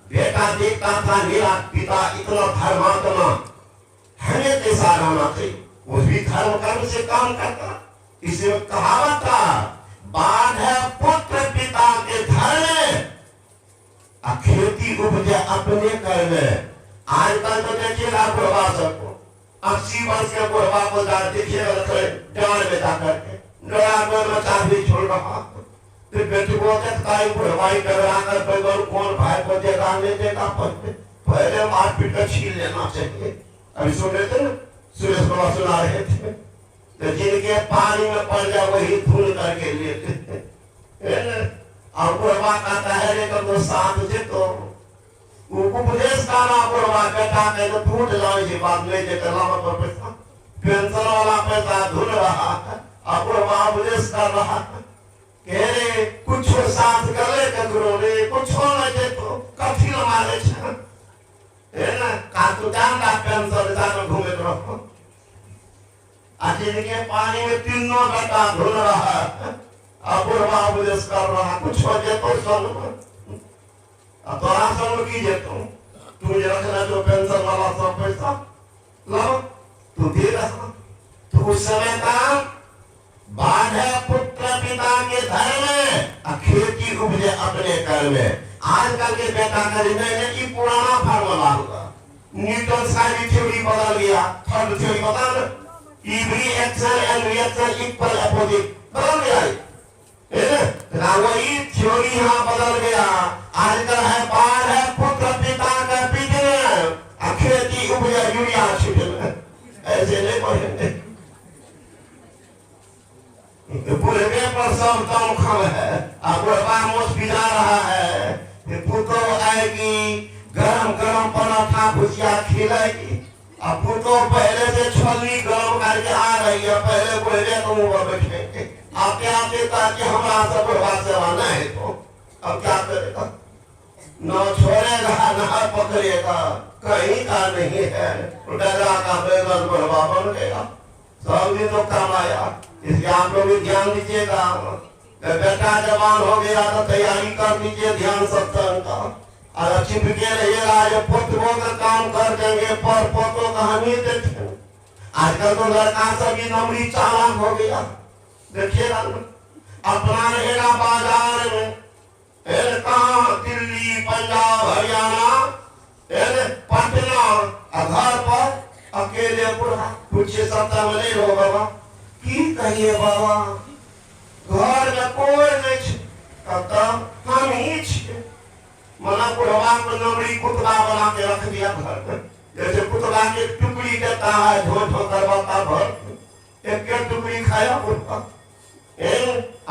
बेटा देखता था मेरा पिता इतना धर्मात्मा, हमें कैसा रहना चाहिए, वो भी धर्म कर्म से काम करता। इसे कहावत था बाढ़ है पुत्र पिता के घर में, खेती उपजे अपने कर में। आजकल तो देखिएगा बुढ़वा सबको 80 वर्ष के बुढ़वा को देखिएगा डाल में जाकर के डरा में चाबी छोड़ रहा, तो बेटी को बुढ़वाई डरा कर कौन भाई को देगा नहीं देगा, पहले मारपीट कर छीन लेना चाहिए। अभी सुन रहे थे ना, सुरेश बाबा सुना रहे थे, तो जिनके पानी में पड़ जाए वही धुल करके लेते। और बुढ़वा कहता है लेकिन तो साथ से तो उपदेश करना बुढ़वा बेटा के तो टूट जाए जी बात नहीं देते पर पैसा पेंशन वाला पैसा धुल रहा है, और बुढ़वा उपदेश कर रहा है कि रे कुछ साथ कर ले करो रे कुछ न दे तो कथी मारे है ना का तू जानता पेंशन जाकर घूमे रहो। आज इनके पानी में तीनों बेटा धुल रहा है, अब बुढ़वा उपदेश कर रहा कुछ हो जाए तो सुन तोरा सब की जेतो तू ये रखना जो पेंशन वाला सब पैसा लो तू दे रहा। तो उस समय का बाढ़ है पुत्र पिता के घर में, खेती उपजे अपने कर में। आजकल के बेटा करी नहीं पुराना फार्मूला होगा, न्यूटन का भी थ्योरी बदल गया, थर्ड थ्योरी बदल every action and reaction equal opposite बदल गया। वही थ्योरी यहाँ बदल गया। आजकल है बाढ़ है पुत्र पिता के पीछे खेती उपजा यूरिया छिटने, ऐसे नहीं पढ़ेंगे। बुढ़े पर सब दम खम है, अब बुढ़वा मोस पिला रहा है, पुतो आएगी गरम गरम पराठा भुजिया खिलाएगी। अब पुतो पहले से छोली गरम करके आ रही है, पहले बुढ़े तो मुँह बैठेंगे आपके आते ताकि हमारा सब बुढ़वा सेवा न है, तो अब क्या करेगा, न छोड़ेगा न पकड़ेगा, कहीं का नहीं है, डरा का बेगल बुढ़वा बन गया। सब दिन तो कमाया, इसलिए आप लोग भी ध्यान दीजिएगा। बेटा जवान हो गया तो तैयारी कर दीजिए ध्यान सत्संग का, और चिपके रहिएगा। जो पुत्रों का काम कर देंगे पर पोतों का हम ही देखेंगे। आजकल तो लड़का सभी नमरी चालाक हो गया, देखिएगा अपना रहेगा बाजार में, कहाँ दिल्ली पंजाब हरियाणा पटना, घर पर अकेले बुढ़ा कुछ सत्ता में नहीं हो बाबा की कहिए बाबा, घर में कोई नहीं तब हम ही मना बुढ़वा को नमरी कुतबा बना के रख दिया घर में, जैसे कुतबा के टुकड़ी देता है झोंझो करवाता भर, एक टुकड़ी खाया बुढ़वा।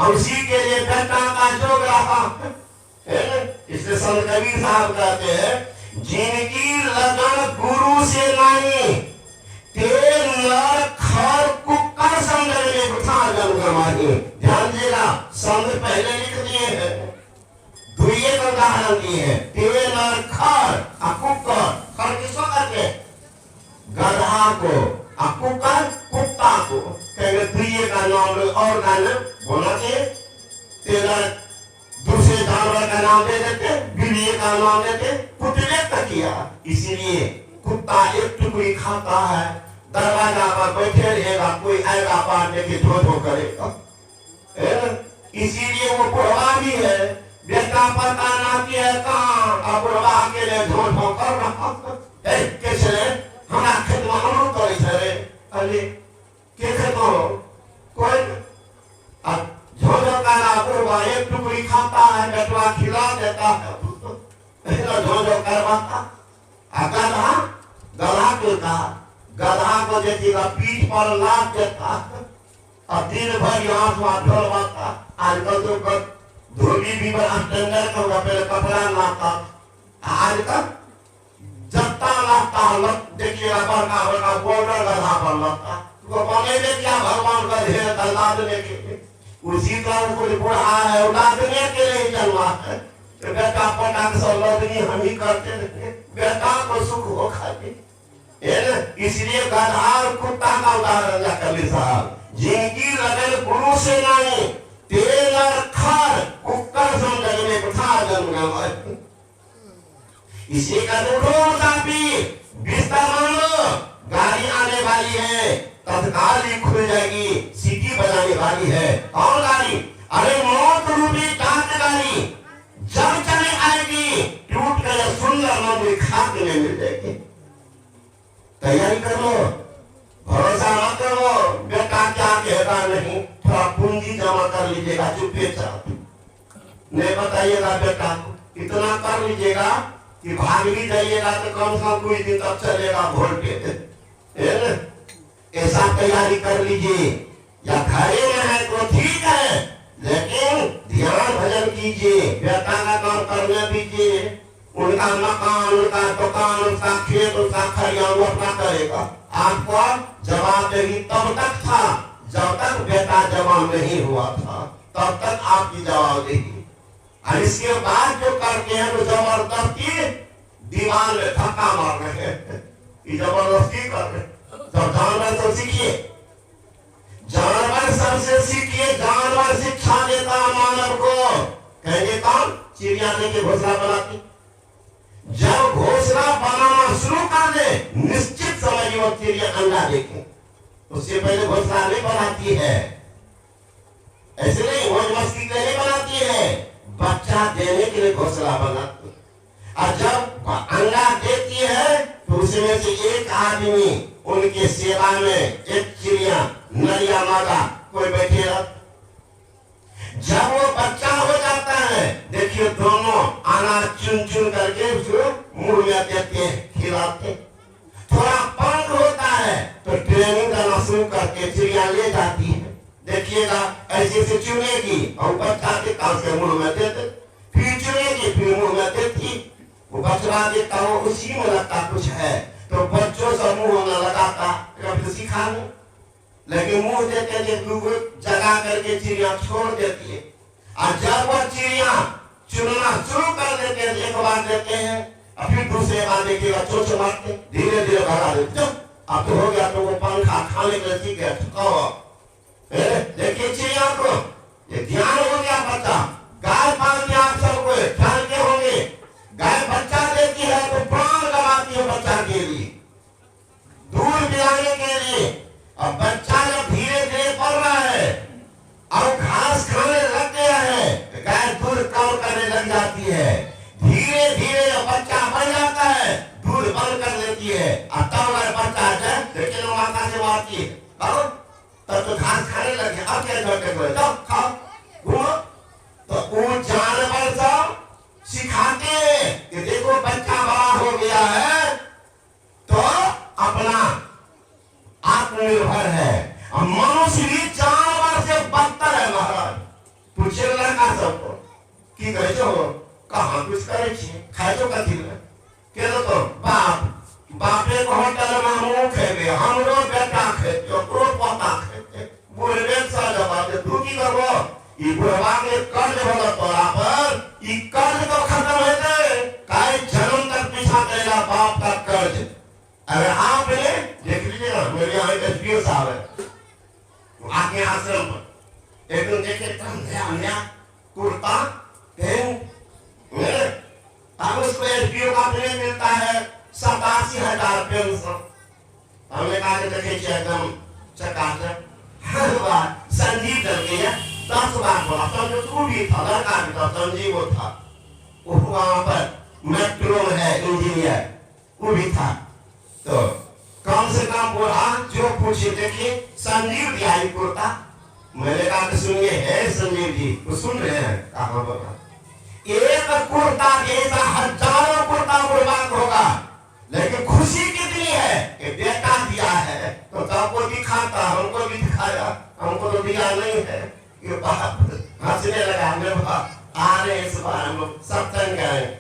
उसी के लिए बेटा का जोग रहा है। इसलिए संत कबीर साहब कहते हैं जिनकी लगन गुरु से नहीं तेल नर खर कुकर संग में उठा जन्म गवाही। ध्यान देना, संत पहले लिख दिए हैं, दुइये का उदाहरण दिए हैं, तेल नर खर कुकर, खर किसको करते गधा को, कुकर कुत्ता को, कहेंगे दुइये का नाम और गाना बोला के तेरा दूसरे जानवर का नाम दे देते, बिल्ली का नाम देते, कुत्ते का किया। इसीलिए कुत्ता एक टुकड़ी खाता है, दरवाजा पर बैठे रहेगा, कोई आएगा बांटने की धो करेगा। इसीलिए वो बुढ़वा भी है, बेटा पता ना किया कहाँ, अब बुढ़वा के लिए धो कर रहा है। कैसे हमारा खेत में अमरूद करे थे, अरे के खेत कोई झोझो का बुढ़वा एक टुकड़ी खाता है, बेटवा खिला देता है, झोझो करवाता। गधा गधा के कहा, गधा को देखिएगा पीठ पर लाद देता है और दिन भर यहाँ से ढोलवाता। आजकल तो धुल धोबी भी बड़ा टेंडर का पहले कपड़ा लाता, आज तक जत्ता लाता देखिएगा बड़का बड़का बॉर्डर गधा पर लगता, तो बनेगा क्या भगवान का ढेर लादने के लिए, उसी का उनको बुढ़ा है उलादने के लिए जन्मा है। तो बेटा पोटा के लदनी हम ही करते रहे, बेटा को सुख हो खाते, इसलिए गधा और कुत्ता का उदाहरण जाकर ली साहब, जिनकी लगन गुरु से नहीं तेल और खार कुकर समझ में कुठा जन्म गए। इसी का बिस्तर मान लो, गाड़ी आने वाली है, तत्काल ही खुल जाएगी, सीटी बजाने वाली है। और गाड़ी, अरे मौत रूपी डाक गाड़ी जब चले आएगी, टूट कर सुंदर मंदिर खाक में मिल जाएगी। तैयारी कर लो, भरोसा मत करो बेटा क्या कहता नहीं, थोड़ा पूंजी जमा कर लीजिएगा चुपचाप, नहीं बताइएगा बेटा को, इतना कर लीजिएगा कि भाग भी जाइएगा तो कम से कम कुछ दिन तक चलेगा वोल्टेज, ऐसा तैयारी कर लीजिए। या घरे में है तो ठीक है, लेकिन ध्यान भजन कीजिए, बेटा का काम करने दीजिए, उनका मकान उनका दुकान उसका खेत उसका खरियान वो अपना करेगा, आपको जवाबदेही तब तक था जब तक बेटा जवान नहीं हुआ था, तब तक आपकी जवाबदेही। और इसके बाद जो करते हैं वो जबरदस्ती दीवार में धक्का मार रहे हैं, जबरदस्ती कर रहे। जब जानवर से सीखिए, जानवर सबसे सीखिए, जानवर शिक्षा देता मानव को, कहेंगे कौन? चिड़िया लेके घोंसला बनाती, जब घोंसला बनाना शुरू कर दे निश्चित समझिए वो चिड़िया अंडा देखे, उससे पहले घोंसला नहीं बनाती है, ऐसे नहीं मौज मस्ती के लिए बनाती है, बच्चा देने के लिए घोंसला बनाती है। और जब अंडा देती है तो उसमें से एक आदमी उनके सेवा में, एक चिड़िया नरिया मादा कोई बैठे रहता, जब वो बच्चा हो जाता है देखिए दोनों अनाज चुन चुन करके उसको मुंह में देते हैं, खिलाते, थोड़ा पंख होता है तो ट्रेनिंग करना शुरू करके चिड़िया ले जाती है, देखिएगा ऐसे से चुनेगी और बच्चा के कान से मुंह में देते, फिर चुनेगी फिर मुंह में देती, वो बचवा देता हो उसी में लगता कुछ है तो बच्चों से मुंह में लगाता, कभी सिखा नहीं, लेकिन मुंह देते जगा करके चिड़िया छोड़ देती है। और जब वो चिड़िया चुनना शुरू कर देते हैं, एक बार देते हैं और फिर दूसरे बार देखिएगा चोच मारते, धीरे धीरे भगा देते, अब तो हो गया तो वो पंखा खाने के लिए सीख गया। देखिए चिड़िया को ये ध्यान हो गया, बच्चा गाय पालते आप सबको जानते होंगे, गाय बच्चा देती है तो प्राण लगाती है बच्चा के लिए, दूध पिलाने के लिए, और बच्चा जब धीरे धीरे बढ़ रहा है और घास खाने लग गया है, गाय दूध कम करने लग जाती है, धीरे धीरे बच्चा बढ़ जाता है, दूध बंद कर देती है, और तब बच्चा जाए लेकिन वो माता से मारती है, तब तो घास खाने लगे, अब क्या करते हुए तो खाओ घूमो, तो वो जानवर सब सिखाते हैं कि देखो बच्चा बड़ा हो गया है तो अपना आत्मनिर्भर है, और मनुष्य भी जानवर से बदतर है महाराज। पूछे लड़का सबको की कहे छो, कहाँ कुछ करे छे, खाए छो कथी में, के तो बापे को होटल में हमू खेबे, हमरो बेटा खेते, ओकरो पोता खेते, बुढ़वे सा जवाब दे, तू की करबो, ई बुढ़वा के कर्ज होला तोरा पर, ई कर्ज तो खत्म होते, काहे जन्म तक पीछा करेगा बाप का कर्ज। अरे आपने देख लीजिए ना, मेरे यहाँ एक एसपीओ साहब है, आके आश्रम पर एक दिन देखे नया कुर्ता पहन, अब उसको एसपीओ का पेन मिलता है 87,000 पेंशन, हमने कहा कि देखिए एकदम चकाचक, हर बार संजीव चल गया 10 बार बोला, तो तू भी था, लड़का भी था, संजीव वो था, वो वहां पर मेट्रो में है इंजीनियर, वो भी था, तो कम से कम बोला जो पूछे देखिए संजीव दिया कुर्ता, मैंने कहा कि सुनिए है संजीव जी, वो सुन रहे हैं, कहा बोला एक कुर्ता जैसा हजारों कुर्ता बर्बाद होगा, लेकिन खुशी कितनी है कि बेटा दिया है, तो सबको दिखाता, हमको भी दिखाया, हमको तो दिया नहीं है, ये बात हंसने लगा, मेरे बाप आ रहे इस बार हम लोग सत्संग करेंगे,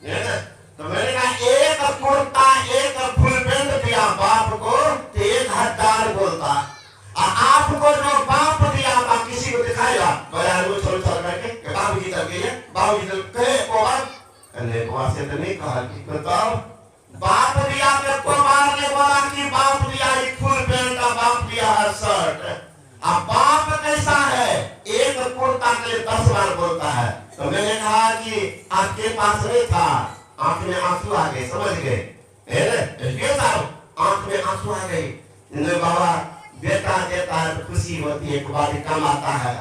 है ना। तो मैंने कहा एक कुर्ता एक फुल पैंट दिया बाप को तो 1000 बोलता, आपको जो बाप दिया था किसी को दिखाएगा बाजार में छोड़ छोड़ करके बाबू जी चल गए, बाबू जी चल गए से तो नहीं कहा कि बताओ बाप दिया तो को बार ने बोला कि बाप दिया एक फुल पैंट का, बाप दिया है शर्ट। अब बाप कैसा है, एक कुर्ता के लिए 10 बार बोलता है। तो मैंने कहा कि आपके पास नहीं था, आंख में आंसू आ गए, समझ गए साहब, आंख में आंसू आ गए। बाबा बेटा देता है तो खुशी होती है, बात कम आता है।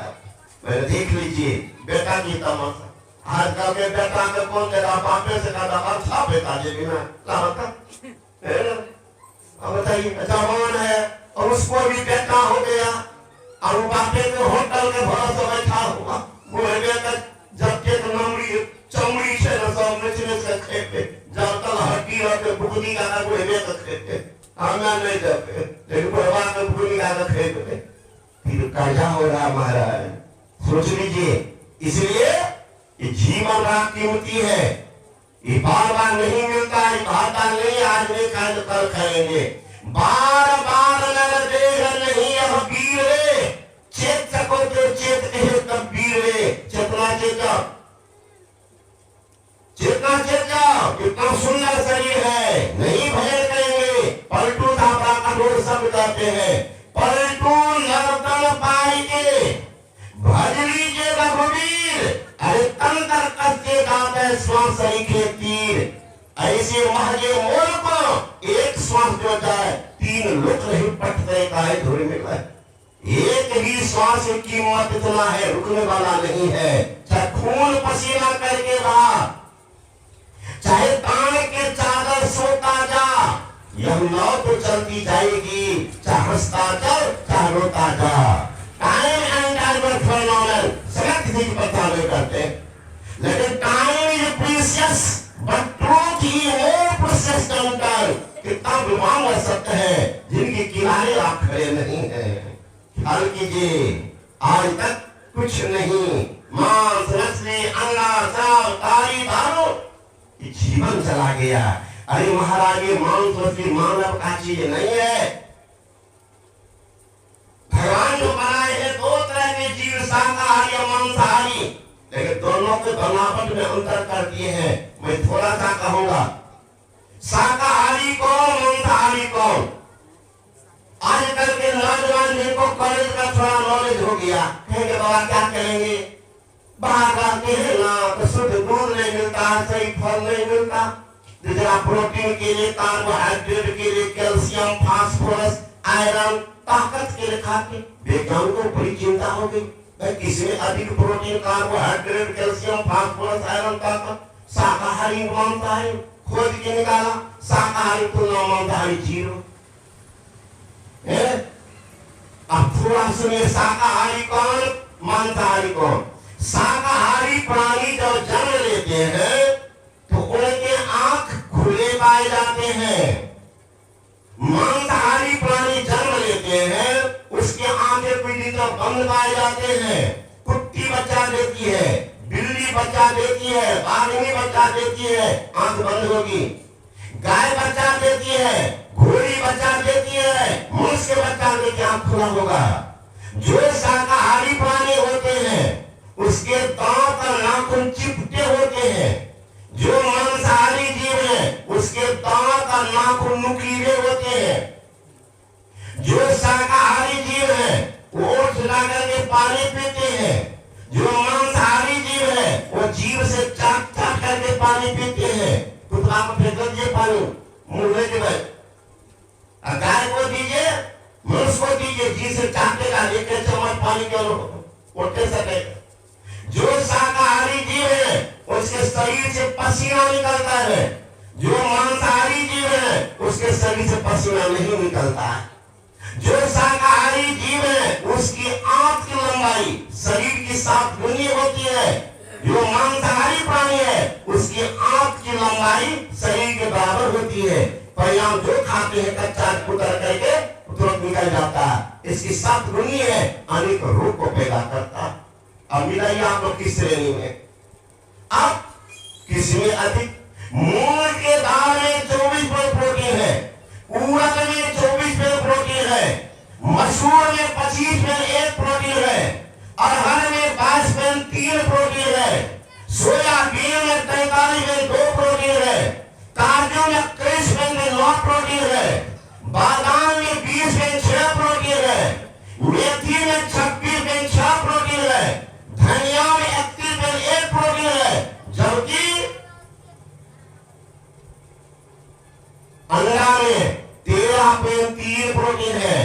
मैंने देख लीजिए बेटा की तमस आजकल के बेटा के कौन देता, बापे से कहता अच्छा बेटा जी बिना अब बताइए जवान है और उसको भी बेटा हो गया और बापे के होटल के भरोसे बैठा हुआ, बुढ़े तक जब तक नमड़ी चमड़ी से न सब नचने से खेते, जब तक हड्डी रहते बुकनी का बुढ़े तक खेते, हमें नहीं देते लेकिन बुढ़वा के बुकनी का खेते, फिर कर्जा हो रहा महाराज। सोच लीजिए, इसलिए ये जीवन बड़ा कीमती है, ये बार बार नहीं मिलता है, भाता नहीं आज नहीं खाए तो कल खाएंगे, बार बार न देह नहीं अब वीर रे, चेत सको तो चेत कहे तब वीर रे, चेतना चेत जाओ, चेतना चेत जाओ, कितना सुंदर शरीर है, नहीं भजन करेंगे, पलटू धापा कठोर सब कहते हैं, पलटू नर्तन पाई के भज लीजिए रघुवीर, अरे तंत्र कच्चे गाते श्वास के तीर, ऐसे महजे मोल को एक श्वास जो जाए 3 लोक नहीं पटते काहे धुरी में गए, एक ही श्वास की कीमत इतना है, रुकने वाला नहीं है, चाहे खून पसीना करके रहा, चाहे तान के चादर सोता जा, यह नौ तो चलती जाएगी, चाहे हंसता चल चाहे रोता जा, टाइम एंड डाइवर्ट फेनोमेनन सब किसी की पता नहीं करते, लेकिन time is precious but truth ही मोर प्रीशियस देन टाइम। कितना विमान सत्य है जिनके किनारे आप खड़े नहीं हैं। ख्याल कीजिए, आज तक कुछ नहीं, मांस मछली अंडा शराब तारी दारू ये जीवन चला गया। अरे महाराज ये मांस मछली मानव का चीज नहीं है, भगवान जो बनाए हैं 2 तरह के जीव, शाकाहारी और मांसाहारी, लेकिन दोनों के बनावट में अंतर कर दिए हैं। मैं थोड़ा सा कहूंगा, शाकाहारी कौन मांसाहारी कौन। आजकल के नौजवान जिनको कॉलेज का थोड़ा नॉलेज हो गया, कहेंगे बाबा क्या करेंगे, बाहर आते हैं ना तो शुद्ध दूध नहीं मिलता, सही फल नहीं मिलता, जरा प्रोटीन के लिए, कार्बोहाइड्रेट के लिए, कैल्शियम फास्फोरस आयरन ताकत के लिए खाते। वैज्ञानिकों को बड़ी चिंता हो गई, किसमें अधिक protein carbohydrate calcium phosphorus iron ताकत, शाकाहारी मांसाहारी खोज के निकाला, शाकाहारी तुलना मांसाहारी 0 है। अब थोड़ा सुनिए, शाकाहारी कौन मांसाहारी कौन। शाकाहारी प्राणी जब जन्म लेते हैं तो उनके आंख खुले पाए जाते हैं, मांसाहारी प्राणी जन्म लेते हैं उसके आंखें पीढ़ी तो बंद पाए जाते हैं। कुत्ती बच्चा देती है, बिल्ली बच्चा देती है, बाघनी बच्चा देती है, आंख बंद होगी, गाय बच्चा देती है, घोड़ी बच्चा देती है, मनुष्य बच्चा देती है, आंख खुला होगा। जो शाकाहारी प्राणी होते हैं उसके दांत और नाखून चिपटे होते हैं, जो मांसाहारी जीव है उसके दांत और नाखून नुकीले होते हैं, जो शाकाहारी जीव है वो ओठ लगा के पानी पीते हैं, जो मांसाहारी जीव है वो जीव से चाट चाट करके पानी पीते हैं। कुत्ता को फेंक दीजिए पानी मुंह में के भाई, गाय को दीजिए, मनुष्य को दीजिए, जी से चाटेगा, एक चम्मच पानी के उठे सकेगा। जो शाकाहारी जीव है उसके शरीर से पसीना निकलता है, जो मांसाहारी जीव है उसके शरीर से पसीना नहीं निकलता है। जो शाकाहारी जीव है उसकी आंख की लंबाई शरीर की 7 गुनी होती है, जो मांसाहारी प्राणी है उसकी आंख की लंबाई शरीर के बराबर होती है। परिणाम जो खाते हैं कच्चा कुतर करके तुरंत निकल जाता है, इसकी 7 गुनी है, अनेक रोग को पैदा करता है। अब मिलाइए आप लोग किस श्रेणी में, अब किसमें अधिक? मूंग के दाल में 24 प्रोटीन है, उड़द में 24 प्रोटीन है, मसूर में 25 प्रोटीन है, अरहर में 22 प्रोटीन है, सोयाबीन में 43 2 प्रोटीन है, काजू में 21 9 प्रोटीन है, बादाम में 20 6 प्रोटीन है, मेथी में 26 6 प्रोटीन है, धनिया में 31 1 प्रोटीन है, जबकि अंडा में 13.3 प्रोटीन है,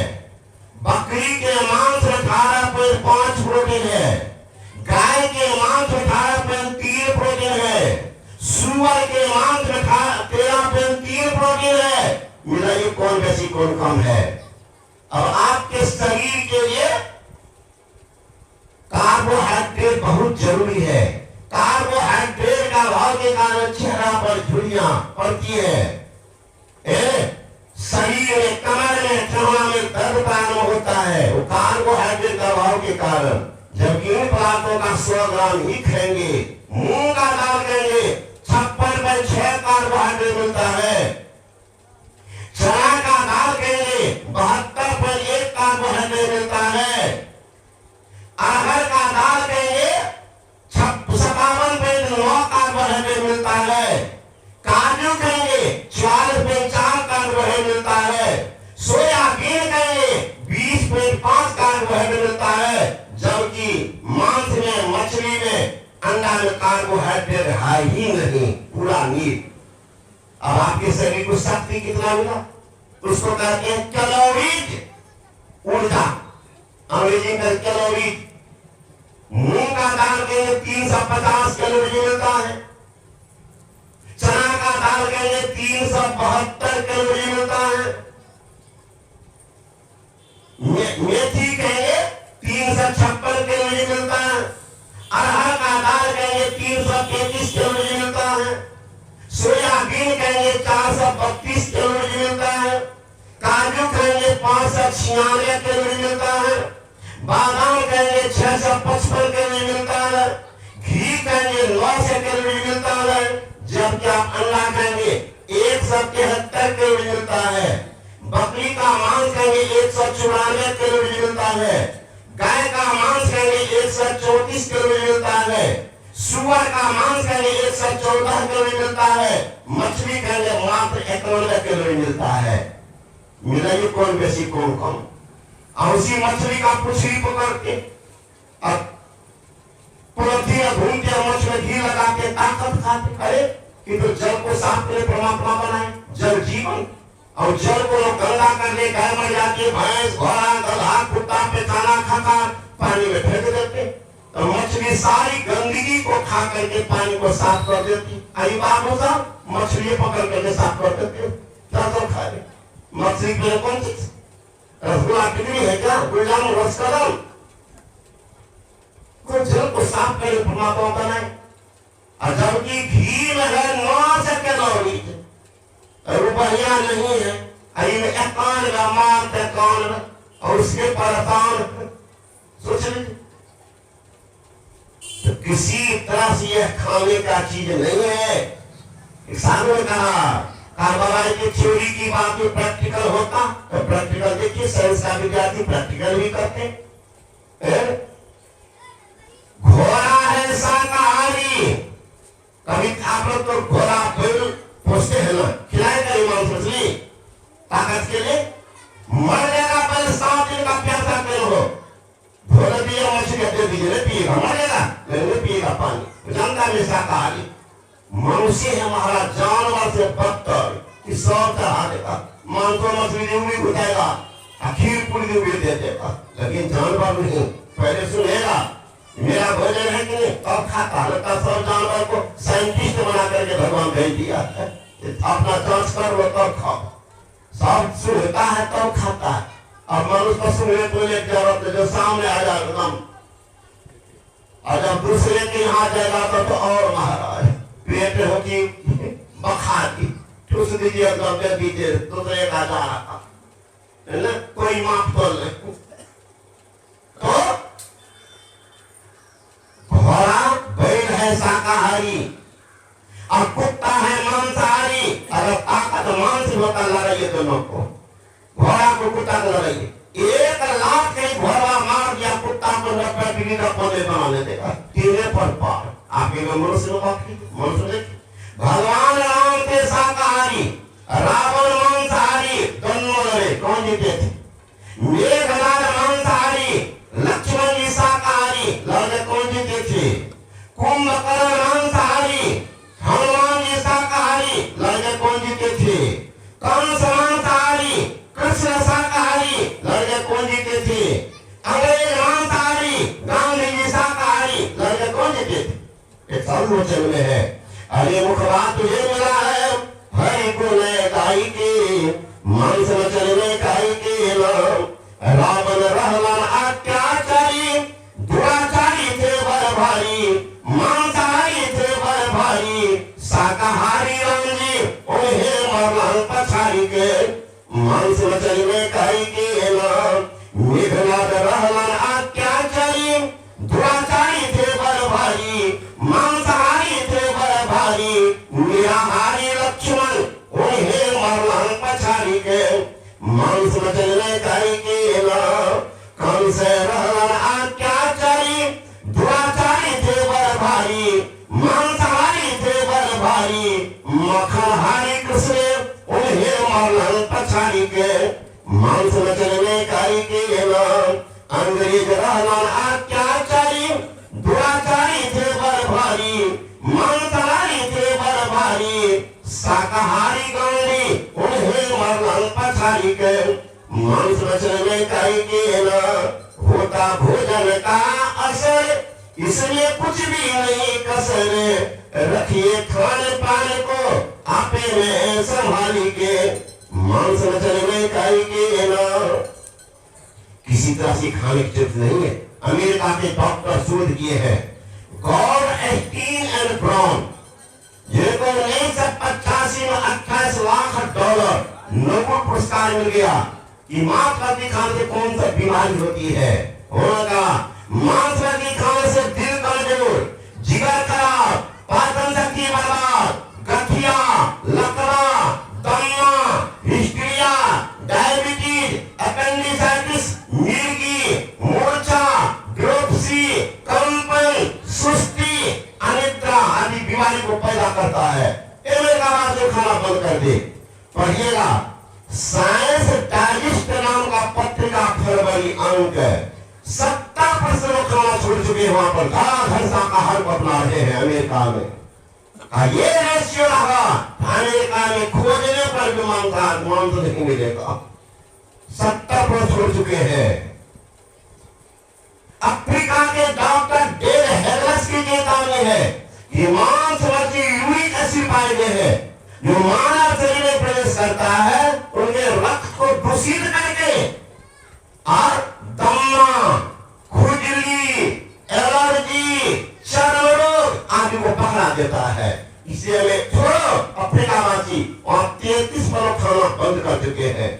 बकरी के मांस में 18.5 प्रोटीन है, गाय के मांस में 18.3 प्रोटीन है, सुअर के मांस में 13.3 प्रोटीन है। मिलाइए कौन बेसी कौन कम है। अब आपके शरीर के लिए कार्बोहाइड्रेट बहुत जरूरी है। कार्बोहाइड्रेट का अभाव के कारण चेहरा पर झुर्रियां पड़ती है, शरीर में, कमर में, चमड़ा में दर्द पैदा होता है, वो कार्बोहाइड्रेट का अभाव के कारण। जबकि इन पदार्थों का 100 ग्राम ही खाएंगे, मूंग का दाल खाएंगे, 56.6 कार्बोहाइड्रेट मिलता है, चना का दाल खाएंगे 72.1 कार्बोहाइड्रेट मिलता है, अरहर का दाल खाएंगे 57.9 कार्बोहाइड्रेट मिलता है, काजू खाएंगे 44.4 कार्बोहाइड्रेट मिलता है, सोयाबीन खाएंगे 20.5 कार्बोहाइड्रेट मिलता है, जबकि मांस में, मछली में, अंडा में कार्बोहाइड्रेट है ही नहीं, पूरा नीट। अब आपके शरीर को शक्ति कितना मिला? उसको कहते हैं कैलोरीज, ऊर्जा, अंग्रेजी में कैलोरीज। मूंग का दाल के 350 कैलोरी मिलता है, चना का दाल के लिए 372 कैलोरी मिलता है, मेथी के लिए 356 कैलोरी मिलता है, अरहर का दाल के लिए 333 कैलोरी मिलता है, सोयाबीन के लिए 432 कैलोरी मिलता है, काजू के लिए 596 कैलोरी मिलता है, बादाम के लिए 655 कैलोरी मिलता है, घी के लिए 900 कैलोरी मिलता है, जबकि आप अंडा खाएंगे 173 कैलोरी मिलता है, बकरी का मांस खाएंगे 194 कैलोरी मिलता है, गाय का मांस खाएंगे 134 कैलोरी मिलता है, सुअर का मांस खाएंगे 114 कैलोरी मिलता है, मछली खाएंगे मात्र 91 कैलोरी मिलता है। मिलाइए कौन बेसी कौन कम। और उसी मछली का पुछड़ी पकड़ के और पृथ्वी में घूमते मछ में घी लगा के ताकत खाते। अरे कि तो जल को साफ करे परमात्मा बनाए, जल जीवन, और जल को लोग गंदा करने गाय मर जाती है, भैंस, घोड़ा, गधा, कुत्ता पे खाना खाता पानी में फेंक देते, तो मछली सारी गंदगी को खा करके पानी को साफ कर देती। आई बात हो साहब, मछली पकड़ करके साफ कर देते, क्या तो खा रहे मछली के कौन चीज? रसगुल्ला टिकड़ी है क्या? गुलाम रसकदम को जल को साफ करे परमात्मा बनाए। और जबकि घी में है 900 कैलोरी, रुपया नहीं है, में 91 मात्र 91, और उसके परेशान सोच लीजिए। तो किसी तरह से यह खाने का चीज नहीं है। किसानों ने कहा कार्बोहाइड्रेट की थ्योरी की बात में प्रैक्टिकल होता, तो प्रैक्टिकल देखिए, साइंस का विद्यार्थी प्रैक्टिकल भी करते। घोड़ा है शाकाहारी, कभी आप लोग तो घोड़ा बैल पोसते हैं ना, खिलाएगा मांस मछली ताकत के लिए, मर जाएगा पहले 7 दिन का प्यासा तेल हो, भोले दिया मछली दे दीजिए, पिएगा, मरेगा नहीं पिएगा पानी, जानता है शाकाहारी। मनुष्य है हमारा जानवर से बदतर, कि 100 चढ़ा देगा, मांसो मछली भी घुटाएगा, खीर पूरी भी दे देगा, लेकिन जानवर नहीं। पहले सुनेगा मेरा भोजन है कि नहीं, तब खाता। लगता 100 जानवर को साइंटिस्ट बना करके भगवान भेज दिया है, अपना जांच कर लो तब खाओ। सब सुनता है तब खाता है। अब मनुष्य को सुनने को ले जरूरत है, जो सामने आ जाएगा, और जब दूसरे के यहाँ जाएगा तो और महाराज पेट होगी बखा की ठूस दीजिए, दे दीजिए, दूसरे का जा रहा है ना, कोई माफ कर ले। तो घोड़ा बैल है शाकाहारी, शाकाहारी और कुत्ता है मांसाहारी। अगर ताकत मांस होता लड़ाइए दोनों को, घोड़ा को कुत्ता को लड़ाइए। 1 लाख कहीं घोड़ा मार दिया, कुत्ता को 90 डिग्री का पौधे बनाने देगा, तीने पर पार। आपके मनुष्य बात की मनुष्य देखिए, भगवान राम थे शाकाहारी, रावण मांसाहारी, दोनों लड़े, कौन जीते थे? मेघनाद मांसाहारी, लक्ष्मण जी शाकाहारी, लड़े, कौन जीते थे? कुंभकर्ण मांसाहारी, हनुमान जी शाकाहारी, लड़े, कौन जीते थे? कंस मांसाहारी, कृष्ण शाकाहारी, लड़े, कौन जीते थे? अंग्रेज मांसाहारी, गांधी जी शाकाहारी, लड़े, कौन जीते थे? ये सब वचन में है। अरे मुखबा तुझे मिला है, हरि को नए गाई के, मांस वचन में गाई के नाम। रावण रहलन अत्याचारी, दुराचारी थे बर भारी, मांसाहारी थे बर भारी, शाकाहारी राम जी उन्हें मरलन पछाड़ी के, मांस वचन में गाई के नाम। मेघनाद रहलन अत्याचारी, दुराचारी थे बर भारी, मांसाहारी थे बर भारी, निराहारी लक्ष्मण उन्हें मरलन पछाड़ी के, मांस वचन में गाई के नाम। कंस रहलन अत्याचारी, दुराचारी थे बर भारी, मांसाहारी थे बर भारी, मखनहारी कृष्ण उन्हें मरलन पछाड़ी के, मांस वचन में गाई के नाम। अंग्रेज रहलन अत्याचारी, दुराचारी थे बर भारी, मांसाहारी थे बर भारी, शाकाहारी गांधी उन्हें मरलन पछाड़ी के, मांस वचन में गाई के नाम। होता भोजन का असर, इसलिए कुछ भी नहीं कसर, रखिए खान पान को आपे में संभाली के, मांस वचन में गाई के नाम। किसी तरह से खाने की जरूरत नहीं है। अमेरिका के डॉक्टर शोध किए हैं, गॉड एस्टीन एंड ब्राउन, जिनको 1985 में $28 लाख नोबेल पुरस्कार मिल गया कि मांस खाने से कौन सा बीमारी होती है। होगा मांस खाने से दिल कमजोर, जिगर खराब, पाचन शक्ति बर्बाद, गठिया, लकवा, दमा, हिस्टीरिया, डायबिटीज, अपेंडिसाइटिस, मिर्गी, मूर्छा, ड्रोपसी, कंपन, सुस्ती, अनिद्रा आदि बीमारी को पैदा करता है। अमेरिका से खाना बंद कर दे। पढ़िएगा, साइंस डाइजेस्ट नाम का पत्रिका फरवरी अंक 70% लोग खाना छोड़ चुके हैं। वहां पर घर शाकाहार को अपना रहे हैं अमेरिका में। ये रेशियो रहा अमेरिका में, खोजने पर भी मांस नहीं मिलेगा। 70% छोड़ चुके हैं। अफ्रीका के डॉक्टर डेल हेगलस की चेतावनी है कि मांस में यूरिक एसिड पाए गए हैं, जो मानव शरीर में प्रवेश करता है, उनके रक्त को दूषित करके और दमा, खुजली, एलर्जी, चर्म रोग आदि को पकड़ा देता है। इसलिए हमें छोड़ो अफ्रीका वासी, और 33% खाना बंद कर चुके हैं।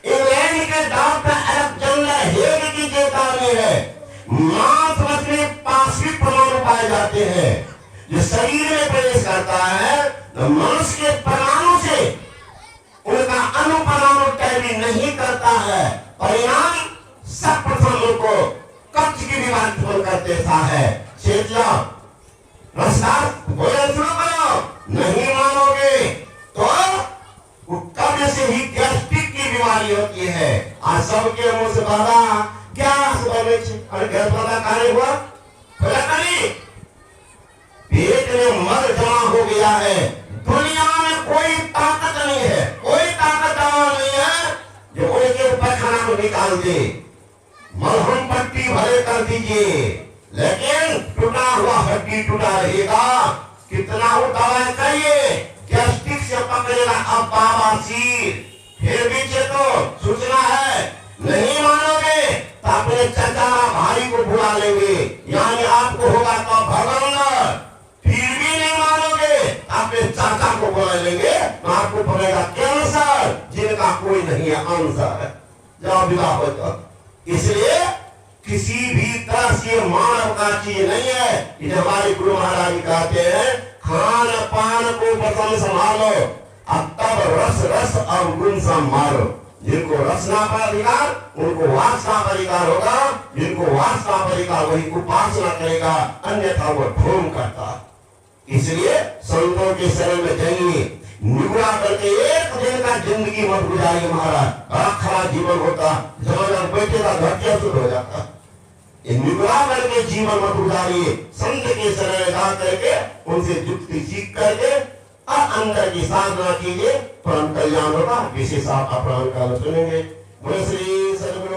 इंग्लैंड के डॉक्टर अलेक्जेंडर हेग की चेतावनी है, मांस मछली पांचवी परमाणु पाए जाते हैं, जो शरीर में प्रवेश करता है तो मनुष्य के परमाणु से उनका अनुपरमाणु टैली नहीं करता है। परिणाम सब प्रथम को कब्ज की बीमारी उत्पन्न कर देता है। भोजन शुरू करो, नहीं मानोगे तो कब्ज से ही गैस्ट्रिक की बीमारी होती है। आज सबके मुंह से बाधा गैस बने, गैस बाधा कार्य हुआ, पेट में मल जमा हो गया है। दुनिया में कोई ताकत नहीं है, कोई ताकत नहीं है जो उनके ऊपर खाना को निकाल दे। मलहम पट्टी भले कर दीजिए, लेकिन टूटा हुआ हड्डी टूटा रहेगा। कितना दवा करिए, गैस्ट्रिक से पकड़ेगा अब बवासीर। फिर भी चेतो, सूचना है, नहीं मानोगे तो अपने चाचा भाई को बुला लेंगे, यानी आपको होगा तो भगवान। फिर भी नहीं मानोगे अपने चाचा को बुला लेंगे तो आपको पड़ेगा कैंसर, जिनका कोई नहीं है आंसर। जब विवाह होता, इसलिए किसी भी तरह से मानव का चीज नहीं है। हमारे गुरु महाराज कहते हैं खान पान को प्रथम संभालो और तब रस रस और गुण संभालो। जिनको रसना पर अधिकार उनको वासना पर अधिकार होगा, जिनको वासना पर अधिकार वही उपासना करेगा, अन्यथा वो ढोंग करता। इसलिए संतों के शरण में जाइए, निगुरा करके एक दिन का जिंदगी मत गुजारिए महाराज, बड़ा खराब जीवन होता, जब बैठेगा घटिया शुरू हो जाता। ये निगुरा करके जीवन मत गुजारिए, संत के शरण जा करके उनसे जुक्ति सीख करके और अंदर की साधना कीजिए, परम कल्याण होगा। विशेष आप अपराध काल सुनेंगे। बोले श्री सद्गुरु